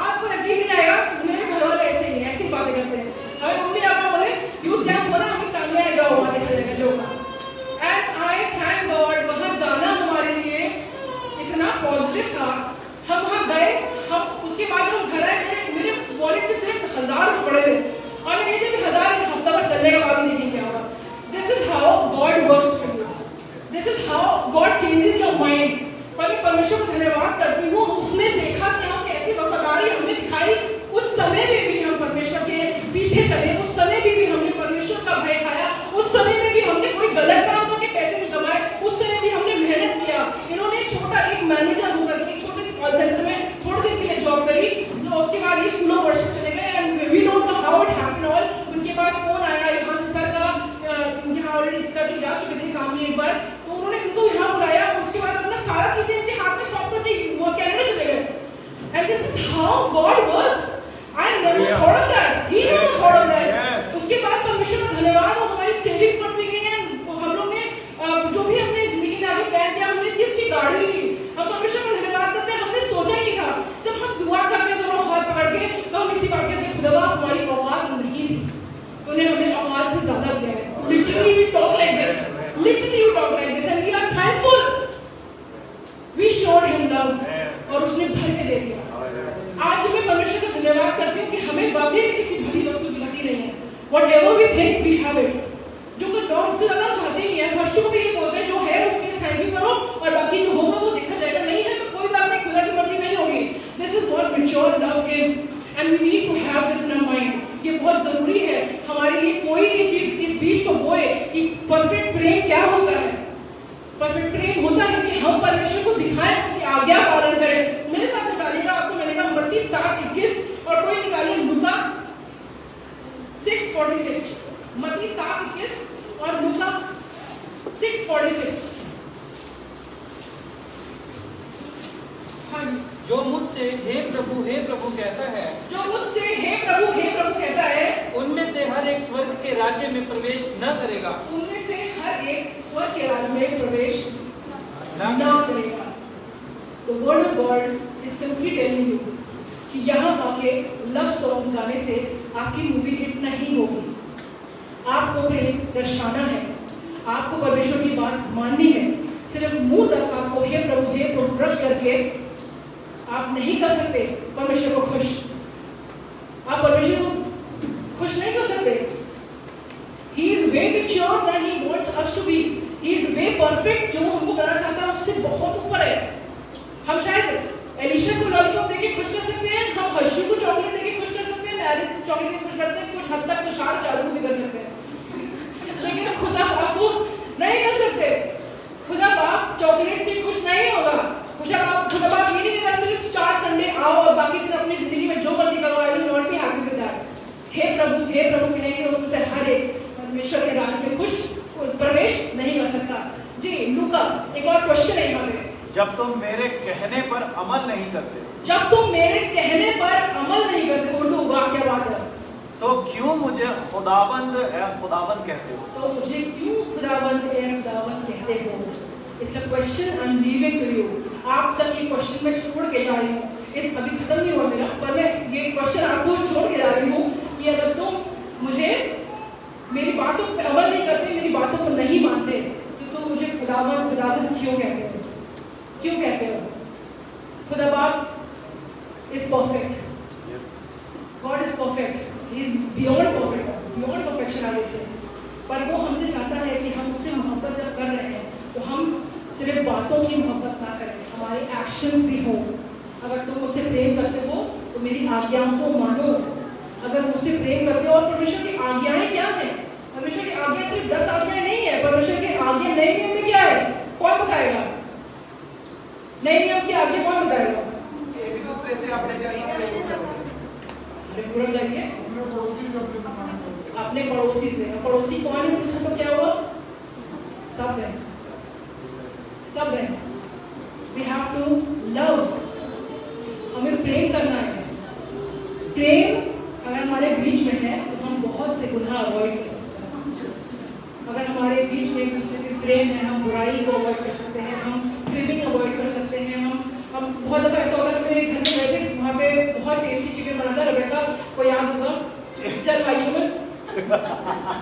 आपको यकीन नहीं आएगा, मेरे घर वाले ऐसे ही ऐसी बातें करते हैं। हमें मम्मी पापा बोले यूज क्या बोला, हमें सामने आए जाओ, हमारे घर जो होगा। एंड आई थैंक गॉड, वहां जाना हमारे लिए इतना पॉजिटिव था। हम वहां गए, हम उसके बाद हम घर आए, मेरे वॉलेट में सिर्फ 1000 पड़े थे और मैं कहती थी 1000 हफ्ता भर चलेगा, बाद में नहीं क्या होगा। This is how God works for you, this is how God changes your mind. पर मैं परमेश्वर को धन्यवाद करती हूँ, उसने देखा कि हम कैसी वफादारी हमने दिखाई, उस समय में भी हम परमेश्वर के पीछे चले, उस समय में भी हमने परमेश्वर का भय खाया, उस समय में भी हमने कोई गलत काम करके पैसे नहीं कमाए, उस समय भी हमने मेहनत किया। इन्होंने छोटा एक मैनेजर होकर के छोटे से कॉल सेंटर में थोड़े दिन के लिए जॉब करी, तो उसके बाद ये स्कूल ऑफ वर्शिप चले गए। And we don't know how it happened all. उनके पास फोन आया यहाँ से, सर का यहाँ ऑलरेडी करके जा चुके थे काम एक बार, तो उन्होंने उनको यहाँ बुलाया, उसके बाद अपना सारा चीजें इनके हाथ में सौंप करके वो कनाडा चले गए। And this is how God works. I never thought of that, he never thought of that. उसके बाद परमेश्वर का धन्यवाद, और हमारी सेविंग्स बढ़ती गई है। हम लोग ने जो भी अपने जिंदगी में आगे प्लान किया, हमने इतनी अच्छी गाड़ी ली, हम परमेश्वर का धन्यवाद करते हैं। हमने सोचा ही नहीं था, जब हम दुआ करते हैं दोनों हाथ पकड़ के, तो हम इसी बात कहते हैं खुदा हमारी औकात नहीं थी, तूने हमें औकात से ज्यादा दिया है। Literally we talk like this, literally we talk like this, and we are thankful. We showed him love, और उसने भर के दे दिया। आज मैं परमेश्वर का धन्यवाद करती हूँ कि हमें वाकई में किसी भली वस्तु मिलती नहीं है। Whatever we think, we have it. जो कोई डॉग से ज्यादा चाहते ही नहीं है, फर्स्ट को भी ये बोलते हैं जो है उसके लिए थैंक यू करो, और बाकी जो होगा वो देखा जाएगा, नहीं है तो कोई बात नहीं, खुदा की मर्जी नहीं होगी। This is what mature love is, and we need to have this in our mind। ये बहुत जरूरी है हमारे लिए। कोई ये चीज इस बीच को बोए कि परफेक्ट प्रेम क्या होता है। परफेक्ट प्रेम होता है कि हम परमेश्वर को दिखाएं, उसकी आज्ञा पालन करें। मेरे साथ निकालिएगा, आपको मिलेगा मत्ती 7:21, और कोई निकालिए लूका 6:46, मत्ती 7:21 और लूका 6:46। हाँ, जो मुझसे हे प्रभु कहता है, जो मुझसे हे प्रभु कहता है, उनमें से हर एक स्वर्ग के राज्य में प्रवेश न करेगा, उनमें से हर एक स्वर्ग के राज्य में प्रवेश न करेगा। The word of God is simply telling you कि यहाँ आके लव सॉन्ग गाने से आपकी मूवी हिट नहीं होगी। आपको प्रेम दर्शाना है, आपको परमेश्वर की बात माननी है। सिर्फ मुंह तक आपको हे प्रभु रख करके आप नहीं कर सकते परमेश्वर को खुश। आप परमेश्वर को खुश नहीं कर सकते। He is way mature than he wants us to be. He is way perfect। जो हमको करना चाहता है उससे बहुत ऊपर है। हम शायद एलिशा को लॉलीपॉप देके खुश कर सकते हैं, हम हर्षू को चॉकलेट देके खुश कर सकते हैं, मैरी चॉकलेट देके खुश करते हैं, कुछ हद तक तो शार चालू भी कर सकते हैं, लेकिन खुदा बाप को नहीं कर सकते। खुदा बाप चॉकलेट से खुश नहीं होगा। खुदा बाप ये नहीं कहता सिर्फ 4 संडे आओ और बाकी दिन अपनी जिंदगी में जो मर्जी करो, I will not be happy with that. हे प्रभु कहेंगे, उससे हर एक परमेश्वर के राज्य में खुश प्रवेश नहीं कर सकता। जी लूका, एक और क्वेश्चन है यहाँ पे। जब तुम मेरे कहने पर अमल नहीं करते, जब तुम मेरे कहने पर अमल नहीं करते, उर्दू वाक्य बात है, तो क्यों मुझे खुदाबंद कहते हो? तो मुझे क्यों खुदाबंद कहते हो? It's a question I am leaving to you. आप तक ये क्वेश्चन मैं छोड़ के जा रही हूँ। इस अभी खत्म नहीं हुआ मेरा, पर मैं ये क्वेश्चन आपको छोड़ के जा रही हूँ कि अगर तुम मुझे मेरी बातों पर अमल नहीं करते, मेरी बातों को नहीं मानते, तो तुम मुझे खुदाबंद क्यों कहते हो? क्यों कहते हो? खुदा बाप is perfect, God is perfect, he is beyond perfect, beyond perfection I would say. पर वो हमसे चाहता है कि हम उससे मोहब्बत जब कर बातों की मोहब्बत ना करें, हमारे एक्शन भी हो। अगर तुम मुझसे प्रेम करते हो तो मेरी आज्ञाओं को मानो। अगर मुझसे प्रेम करते हो, और परमेश्वर की आज्ञाएं क्या है? परमेश्वर की आज्ञा सिर्फ 10 आज्ञाएं नहीं है। परमेश्वर की आज्ञा नए नियम में क्या है? कौन बताएगा? नए नियम की आज्ञा कौन बताएगा? एक दूसरे से अपने जैसा प्रेम करो। अरे पूरा जाइए, अपने पड़ोसी से। पड़ोसी कौन है? पूछा तो क्या हुआ? सब है, सब है। We have to love, हमें प्रेम करना है। प्रेम अगर हमारे बीच में है तो हम बहुत से गुनाह अवॉइड कर सकते हैं। अगर हमारे बीच में एक दूसरे से प्रेम है, हम बुराई को अवॉइड कर सकते हैं, हम क्रिमिंग अवॉइड कर सकते हैं। हम बहुत दफ़ा ऐसा होता है, मेरे घर में गए थे, वहाँ पे बहुत टेस्टी चिकन बना था, रेबेका को याद होगा, चल भाइयों में,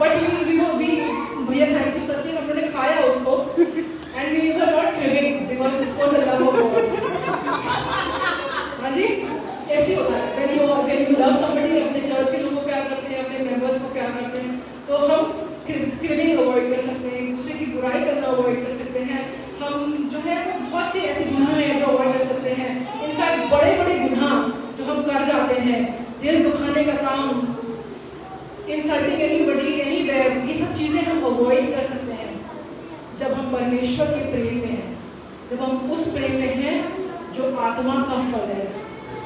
बट भैया थैंक यू करते हैं, हम लोगों ने खाया उसको, and we were not creaming because it's for the love of God. हाँ जी, ऐसे होता है। when you love somebody, अपने चर्च के लोगों को प्यार करते हैं, अपने मेंबर्स को प्यार करते हैं, तो हम क्रिमिंग अवॉइड कर सकते हैं, एक दूसरे की बुराई करना अवॉइड कर सकते हैं। हम जो है वो बहुत से ऐसे गुनाह हैं जो अवॉइड कर सकते हैं। इनफैक्ट बड़े बड़े गुनाह जो हम कर जाते हैं, दिल दुखाने का काम, इंसल्टिंग एनीबॉडी एनीवेयर, ये सब चीज़ें हम अवॉइड कर सकते हैं जब हम परमेश्वर के प्रेम में हैं, जब हम उस प्रेम में हैं जो आत्मा का फल है।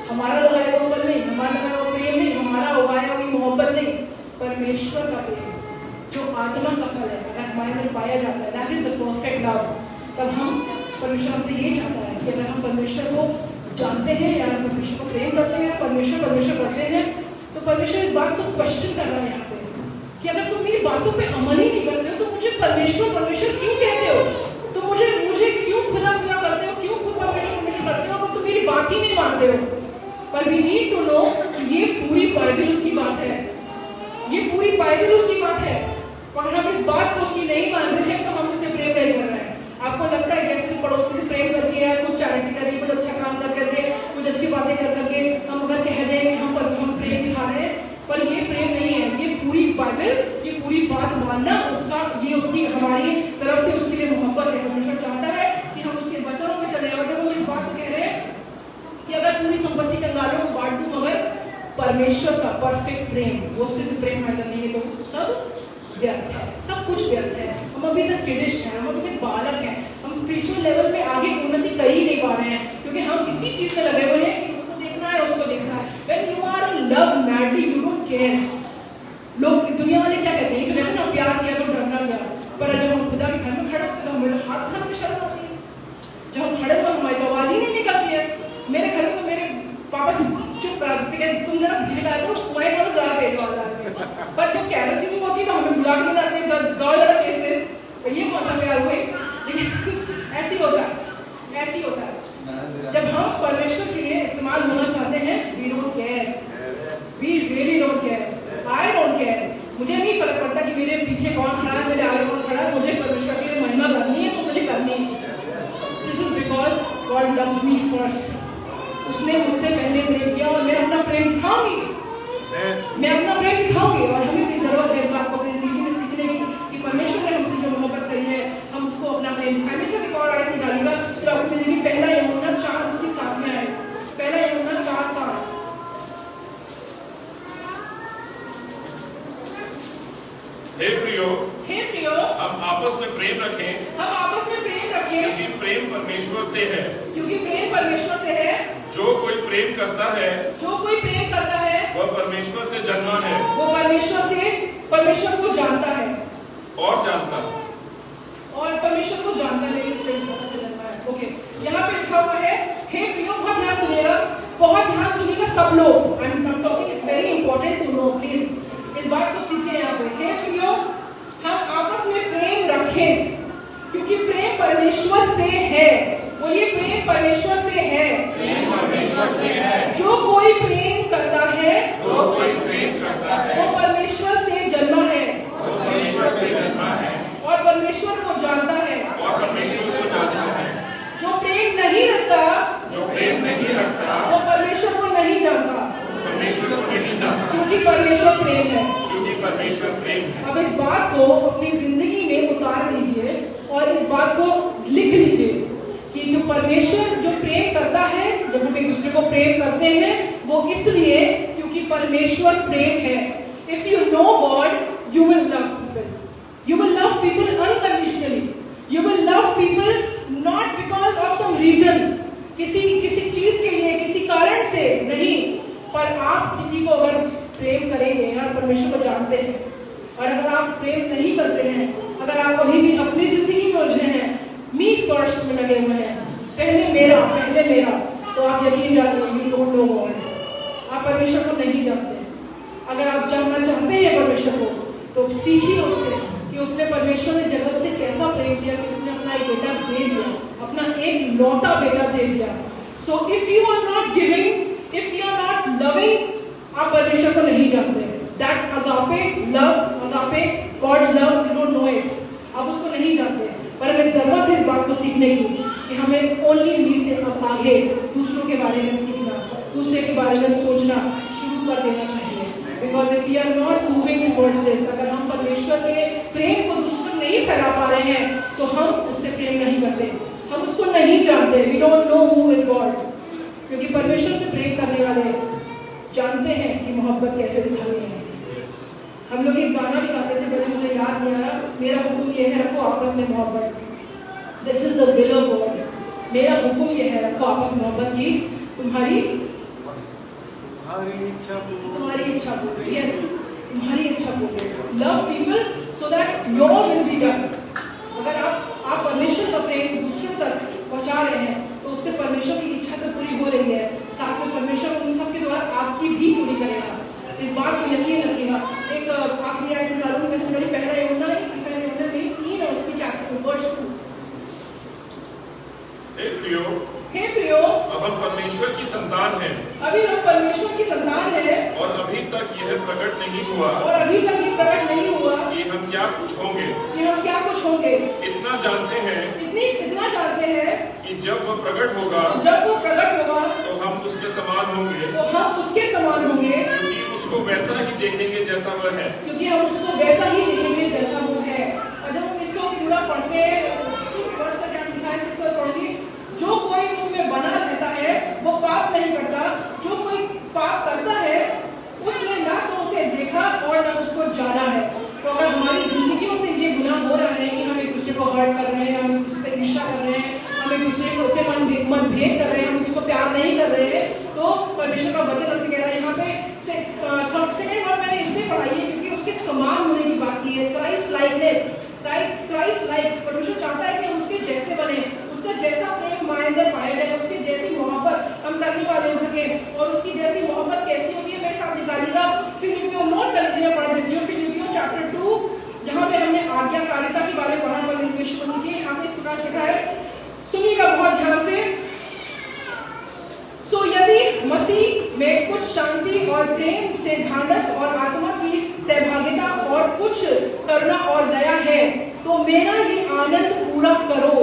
हमारा लगाया हुआ फल नहीं, हमारा लगाया हुआ प्रेम नहीं, हमारा उगाया हुई मोहब्बत नहीं, परमेश्वर का प्रेम जो आत्मा का फल है, अगर हमारे अंदर पाया जाता है, that is the perfect love. तब हम परमेश्वर हमसे ये चाहता है कि अगर हम परमेश्वर को जानते हैं या हम परमेश्वर को प्रेम करते हैं, परमेश्वर करते हैं, तो परमेश्वर इस बात को क्वेश्चन कर रहा है यहाँ पे कि अगर तुम मेरी बातों पे अमल ही नहीं करते हो तो मुझे परमेश्वर क्यों कहते हो? तो मुझे क्यों खुदा करते हो? क्यों खुद परमेश्वर करते हो? तुम मेरी बात ही नहीं मानते हो। पर वी नीड टू नो कि ये पूरी बाइबल उसकी बात है, ये पूरी बाइबल उसकी बात है। और हम इस बात को उसकी नहीं मान रहे हैं तो हम उससे प्रेम नहीं कर रहे हैं। आपको लगता है जैसे पड़ोसी से प्रेम करती है, कुछ चैरिटी कर रही है, कुछ अच्छा काम कर करके, कुछ अच्छी बातें कर करके हम अगर कह दें कि हम प्रेम दिखा रहे हैं, पर ये प्रेम नहीं है। ये पूरी बाइबल, ये पूरी बात मानना उसका, ये उसकी हमारी तरफ से उसके लिए मोहब्बत है। परमेश्वर चाहता है कि हम उसके वचनों में चले। और जब हम इस बात को कह रहे हैं कि अगर पूरी संपत्ति कंगालों को बांट दूं मगर परमेश्वर का परफेक्ट प्रेम, वो सिर्फ प्रेम है नहीं, तो सब व्यर्थ है, सब कुछ व्यर्थ है। हम अभी तक किडिश हैं, हम अभी तक बालक हैं, हम स्पिरिचुअल लेवल पे आगे उन्नति कर ही नहीं पा रहे हैं क्योंकि हम इसी चीज में लगे हुए हैं कि उसको देखना है, उसको देखना है। When you are in love madly, you don't care। लोग दुनिया वाले क्या कहते हैं कि वैसे ना प्यार किया तो डरना क्या, पर जब हम खुदा के घर में खड़े होते हैं तो हमें तो हाथ धरने में शर्म आती है। जब हम खड़े हुए हमारी तो आवाज ही नहीं निकलती है। मेरे घर में मेरे पापा चुप कराते हैं, तुम जरा धीरे गाओ, तुम्हारे घर जा रहे हो। पर जब कैरेसिंग होती है तो हमें बुला के जाते हैं, गाओ जरा कैसे, ये कौन सा प्यार हुई? लेकिन ऐसी होता है, ऐसी होता है। जब हम परमेश्वर के लिए इस्तेमाल होना चाहते हैं, we don't care, we really don't care, I don't care। मुझे नहीं फर्क पड़ता कि मेरे पीछे कौन खड़ा है, मेरे आगे कौन खड़ा है, मुझे परमेश्वर के लिए महिमा करनी है तो मुझे करनी है। This is because God loves me first। उसने मुझसे पहले प्रेम किया और मैं अपना प्रेम दिखाऊंगी, मैं अपना प्रेम दिखाऊंगी। और हमें भी जरूरत है इस बात को अपनी जिंदगी में सीखने की कि परमेश्वर ने हमसे जो मोहब्बत करी है हम उसको अपना प्रेम दिखाएं। मैं सिर्फ एक और आयत निकालूंगा तो आपकी जिंदगी पहला यूहन्ना 4 उसके साथ में आए, पहला यूहन्ना 4:7। हे प्रियो, हम आपस में प्रेम रखें, क्योंकि प्रेम परमेश्वर से है। जो कोई प्रेम करता है वह परमेश्वर से जन्मा है, वो परमेश्वर को जानता है और जानता और परमेश्वर को जानता है। ओके, यहाँ पे लिखा हुआ है, हे प्रियो, बहुत ध्यान सुनिएगा सब लोग। I am talking, it's very important to know, please इस बात को सीखें यहाँ पे। हे प्रियो, हम आपस में प्रेम रखें क्योंकि प्रेम परमेश्वर से है। बोलिए, प्रेम परमेश्वर से है। जो कोई प्रेम करता है वो परमेश्वर से जन्मा है और परमेश्वर को जानता है। जो प्रेम नहीं रखता वो परमेश्वर को नहीं जानता क्योंकि परमेश्वर प्रेम है। अब इस बात को अपनी जिंदगी में उतार लीजिए और इस बात को लिख लीजिए प्रेम करते हैं वो इसलिए क्योंकि परमेश्वर प्रेम है। If you know God you will love people, you will love people unconditionally, you will love people not because of some reason, किसी चीज के लिए, किसी कारण से नहीं, पर आप किसी को अगर प्रेम करेंगे और परमेश्वर को जानते हैं, और अगर आप प्रेम नहीं करते हैं, अगर आप अभी भी अपनी जिंदगी में उलझे हैं, मी फर्स्ट में लगे हुए हैं, पहले मेरा, तो आप यकीन जानिए डोंट नो गॉड, आप परमेश्वर को नहीं जानते। अगर आप जानना चाहते हैं परमेश्वर को तो सीखिए उससे कि उसने परमेश्वर ने जगत से कैसा प्रेम किया कि उसने अपना एक बेटा दे दिया, अपना एक लौटा बेटा दे दिया। So if you are not giving, if you are not loving, आप परमेश्वर को नहीं जानते। That agape love, agape God's love, you don't know it, आप उसको नहीं जानते। पर हमें जरूरत है इस बात को सीखने की कि हमें ओनली मी से अब आगे दूसरों के बारे में सीखना, दूसरे के बारे में सोचना शुरू कर देना चाहिए। Because if we are not moving towards this, अगर हम परमेश्वर के प्रेम को दूसरों को नहीं फैला पा रहे हैं तो हम उससे प्रेम नहीं करते, हम उसको नहीं जानते। We don't know who is God, क्योंकि परमेश्वर से प्रेम करने वाले जानते हैं कि मोहब्बत कैसे दिखानी है। हम लोग एक गाना भी गाते थे, बड़े मुझे याद नहीं आ रहा, मेरा हुक्म ये है रखो आपस में मोहब्बत, this is the will of God, मेरा हुक्म ये है रखो आपस में मोहब्बत की, तुम्हारी इच्छा पूरी, यस तुम्हारी इच्छा पूरी, love people so that your will be done. अगर आप परमेश्वर का प्रेम दूसरों तक पहुंचा रहे हैं तो उससे परमेश्वर की इच्छा तो पूरी हो रही है, साथ में परमेश्वर उन सब के द्वारा आपकी भी पूरी करेगा। इस बात को यकीन रखिएगा। एक आखिरी आयत निकालूंगी मैं तुम्हारी, पहला यूहन्ना में 3 और उसकी चैप्टर वर्स 2। हे प्रियो, अब हम परमेश्वर की संतान हैं, अभी हम परमेश्वर की संतान हैं, और अभी तक यह प्रकट नहीं हुआ, कि हम क्या कुछ होंगे, इतना जानते हैं कि जब वह प्रकट होगा तो हम उसके समान होंगे, क्योंकि उसको वैसा ही देखेंगे जैसा वह है। और जब हम इसको पूरा पढ़ते हैं, इस वर्ष तक हम दिखाई सकते हैं, जो कोई उसमें बना रहता है वो पाप नहीं करता, जो कोई पाप करता है उसने ना तो उसे देखा और ना उसको जाना है। तो अगर हमारी जिंदगियों से ये गुनाह हो रहा है कि हम एक दूसरे को हर्ट कर रहे हैं, हम एक दूसरे से ईर्ष्या कर रहे हैं, हम एक दूसरे को से मनभेद कर रहे हैं, हम उसको प्यार नहीं कर रहे हैं, तो परमेश्वर का वचन हमसे कह रहा है। यहाँ पे सेकंड वर्ड मैंने इसलिए पढ़ाई है क्योंकि उसके समान होने की बात की है, क्राइस्ट लाइकनेस, क्राइस्ट लाइक। परमेश्वर चाहता है कि हम उसके जैसे बने, उसका जैसा प्रेम हमारे अंदर पाया जाए, उसकी जैसी मोहब्बत हम करने वाले हो सके। और उसकी जैसी मोहब्बत कैसी होती है मेरे साथ निकालिएगा, फिलिपियों नोट कर लीजिए, पढ़ देती हूँ फिलिपियों चैप्टर 2, जहाँ पे हमने आज्ञाकारिता के बारे में पढ़ा पर इंग्लिश में की, आपने इस प्रकार लिखा है, सुनिएगा बहुत ध्यान से। सो यदि मसीह में कुछ शांति और प्रेम से ढांढस और आत्मा की सहभागिता और कुछ करुणा और दया है तो मेरा ये आनंद पूरा करो।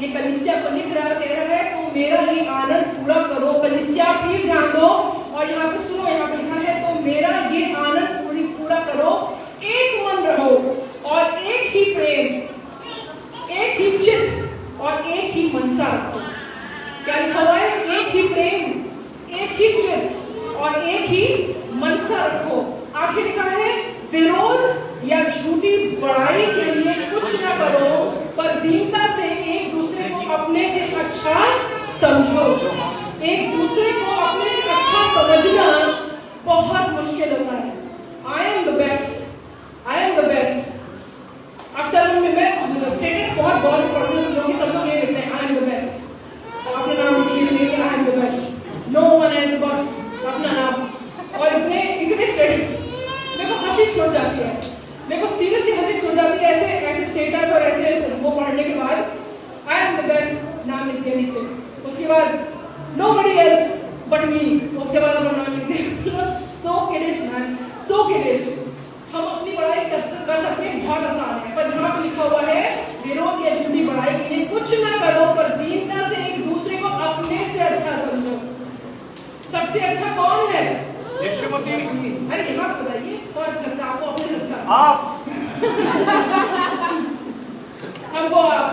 ये कलीसिया को लिख रहा कह रहा है तो मेरा ये आनंद पूरा करो। कलीसिया प्लीज ध्यान दो, और यहाँ पे सुनो, यहाँ पे लिखा है तो मेरा ये आनंद पूरा करो, एक मन रहो और एक ही प्रेम, एक ही चित्त और एक ही मनसा रखो। क्या लिखा हुआ है? एक ही प्रेम, एक ही चित्त और एक ही मनसा रखो। आखिर लिखा है विरोध या झूठी बड़ाई के लिए कुछ न करो, पर दीनता से एक दूसरे को अपने से अच्छा समझो। एक दूसरे को अपने से अच्छा समझना बहुत मुश्किल होता है। आई am the best, I am the best. अक्सर मैं स्टेटस बहुत पढ़ती हूँ, जो कि सब लोग ये लिखते हैं आई एम द बेस्ट, अपने नाम लिखिए I am the best, no one else, बस अपना नाम। और इतने स्टेटस मेरे को हंसी छूट जाती है, मेरे को सीरियसली हंसी छूट जाती है ऐसे स्टेटस और ऐसे वो पढ़ने के बाद। आई एम द बेस्ट नाम लिखते नीचे, उसके बाद नोबडी एल्स बट मी, उसके बाद अपना नाम लिखते। सो किडिश मैन, सो किडिश। हम अपनी बड़ाई कर सकते हैं, बहुत आसान है, पर यहाँ पे लिखा हुआ है विरोध या झूठी बड़ाई के लिए कुछ ना करो, पर दीनता से एक दूसरे को अपने से अच्छा समझो। सबसे अच्छा कौन है? यीशु मसीह। अरे यहाँ बताइए कौन अच्छा लगता है आपको? अपने अच्छा आप हमको आप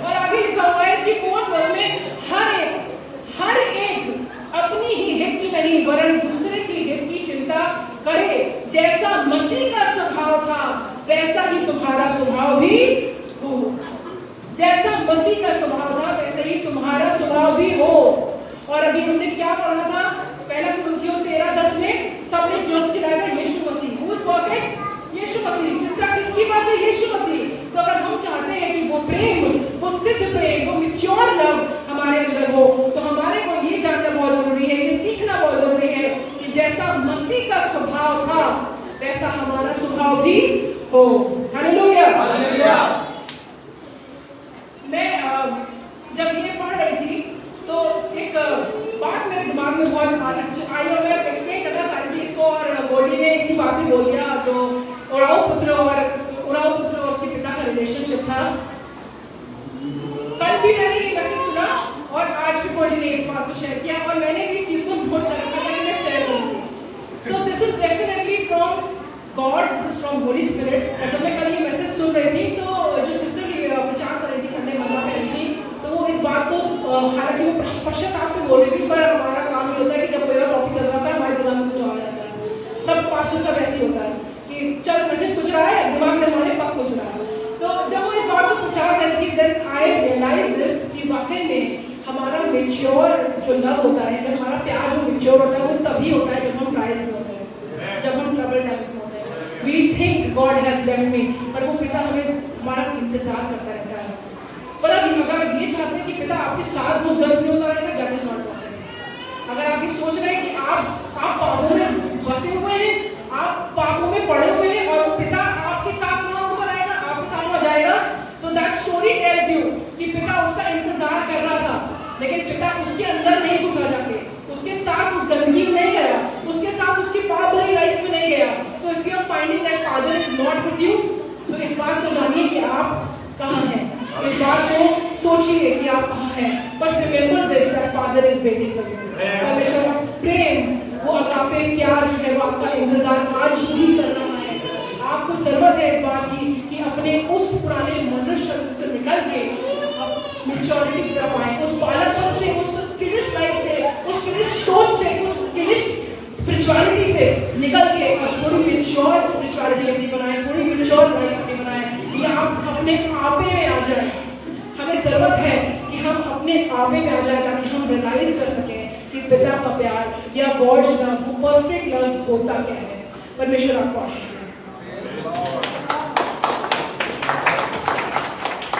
और आगे लिखा हुआ है इसकी 4th वर्ष में हर अपनी ही हित की नहीं वरन दूसरे की हित की चिंता करे। जैसा मसीह का स्वभाव था वैसा ही तुम्हारा स्वभाव भी हो। जैसा मसीह का स्वभाव था वैसा ही तुम्हारा स्वभाव भी हो। और अभी हमने क्या पढ़ा था? पहला कुरिन्थियों 13:10 में सबने जोश दिलाया Yeshu Masih. Who is perfect? Yeshu Masih. सिद्धा किसकी बात है? यीशु मसीह। तो अगर हम चाहते हैं कि वो प्रेम, वो सिद्ध प्रेम, वो मैच्योर लव हमारे अंदर हो, तो हमारे को ये जानना बहुत जरूरी है, ये सीखना बहुत जरूरी है कि जैसा मसीह का स्वभाव था वैसा हमारा स्वभाव भी हो। हालेलुया। हालेलुया। मैं जब ये पढ़ रही थी तो एक बात मेरे दिमाग में बहुत आई और मैं एक्सप्लेन करना चाहती थी इसको, और गोल्डी ने इसी बात में बोल दिया जो उराव पुत्र और उसके पिता का रिलेशनशिप था। कल भी मैंने ये मैसेज सुना और आज भी गोल्डी ने इस बात को शेयर किया और मैंने भी इस चीज को नोट कर रखा था कि मैं शेयर करूंगी। So this is definitely from God, this is from Holi spirit. जब मैं कल ये मैसेज सुन रही थी तो जो सिस्टर प्रचार कर रही थी, संडे मंगला कर रही थी, तो वो इस बात को हालांकि वो पश्चाताप में बोल रही थी, पर हमारा काम ये होता है कि जब कोई और टॉपिक चल रहा था हमारे दिमाग में कुछ और आता है। सब पास्टर सब ऐसे होता है कि चल मैसेज कुछ रहा है, दिमाग में हमारे पक कुछ रहा है। तो जब वो इस बात को प्रचार कर रही थी, देन आई रियलाइज दिस कि वाकई में हमारा मैच्योर जो लव होता है, जब हमारा प्यार जो मैच्योर होता है वो तभी होता है जब हम ट्रायल्स में होते हैं, जब हम ट्रबल टाइम्स में होते हैं। We think God has left me, पर वो पिता हमें हमारा इंतजार करता रहता है। पर अगर ये चाहते हैं कि पिता आपके साथ उस दर्द में होता रहेगा, दैट इज नॉट पॉसिबल। अगर आप ये सोच रहे हैं कि आप पापों में फंसे हुए हैं, आप पापों में पड़े हुए हैं और पिता आपके साथ ना ऊपर आएगा, आपके साथ हो जाएगा, तो दैट स्टोरी टेल्स यू कि पिता उसका इंतजार कर रहा था, लेकिन पिता उसके अंदर नहीं घुसा जाके, उसके साथ उस गंदगी में नहीं गया, उसके साथ उसकी पाप भरी लाइफ में नहीं गया। So if you are finding that father is not with you, तो इस बात को जानिए कि आप कहाँ हैं, इस बात को सोचिए कि आप कहाँ हैं। But remember this that father is waiting for you. हमेशा प्रेम, वो अगापे प्यार जो है वो आपका इंतजार आज ही कर रहा है। आपको जरूरत है इस बात की कि अपने उस पुराने मनुष्य से निकल के मैच्योरिटी की तरफ आए, उस बालकपन से, उस किडिश लाइफ से, उस किडिश सोच से, उस किडिश स्पिरिचुअलिटी से निकल के अब थोड़ी मैच्योर स्पिरिचुअलिटी अपनी बनाए, थोड़ी मैच्योर लाइफ अपनी बनाए, या आप अपने आपे में आ जाए। हमें जरूरत है कि हम अपने आपे में आ जाए ताकि हम रियलाइज कर सकें कि पिता का प्यार या गॉड्स लव, वो परफेक्ट लव होता क्या है। परमेश्वर आपको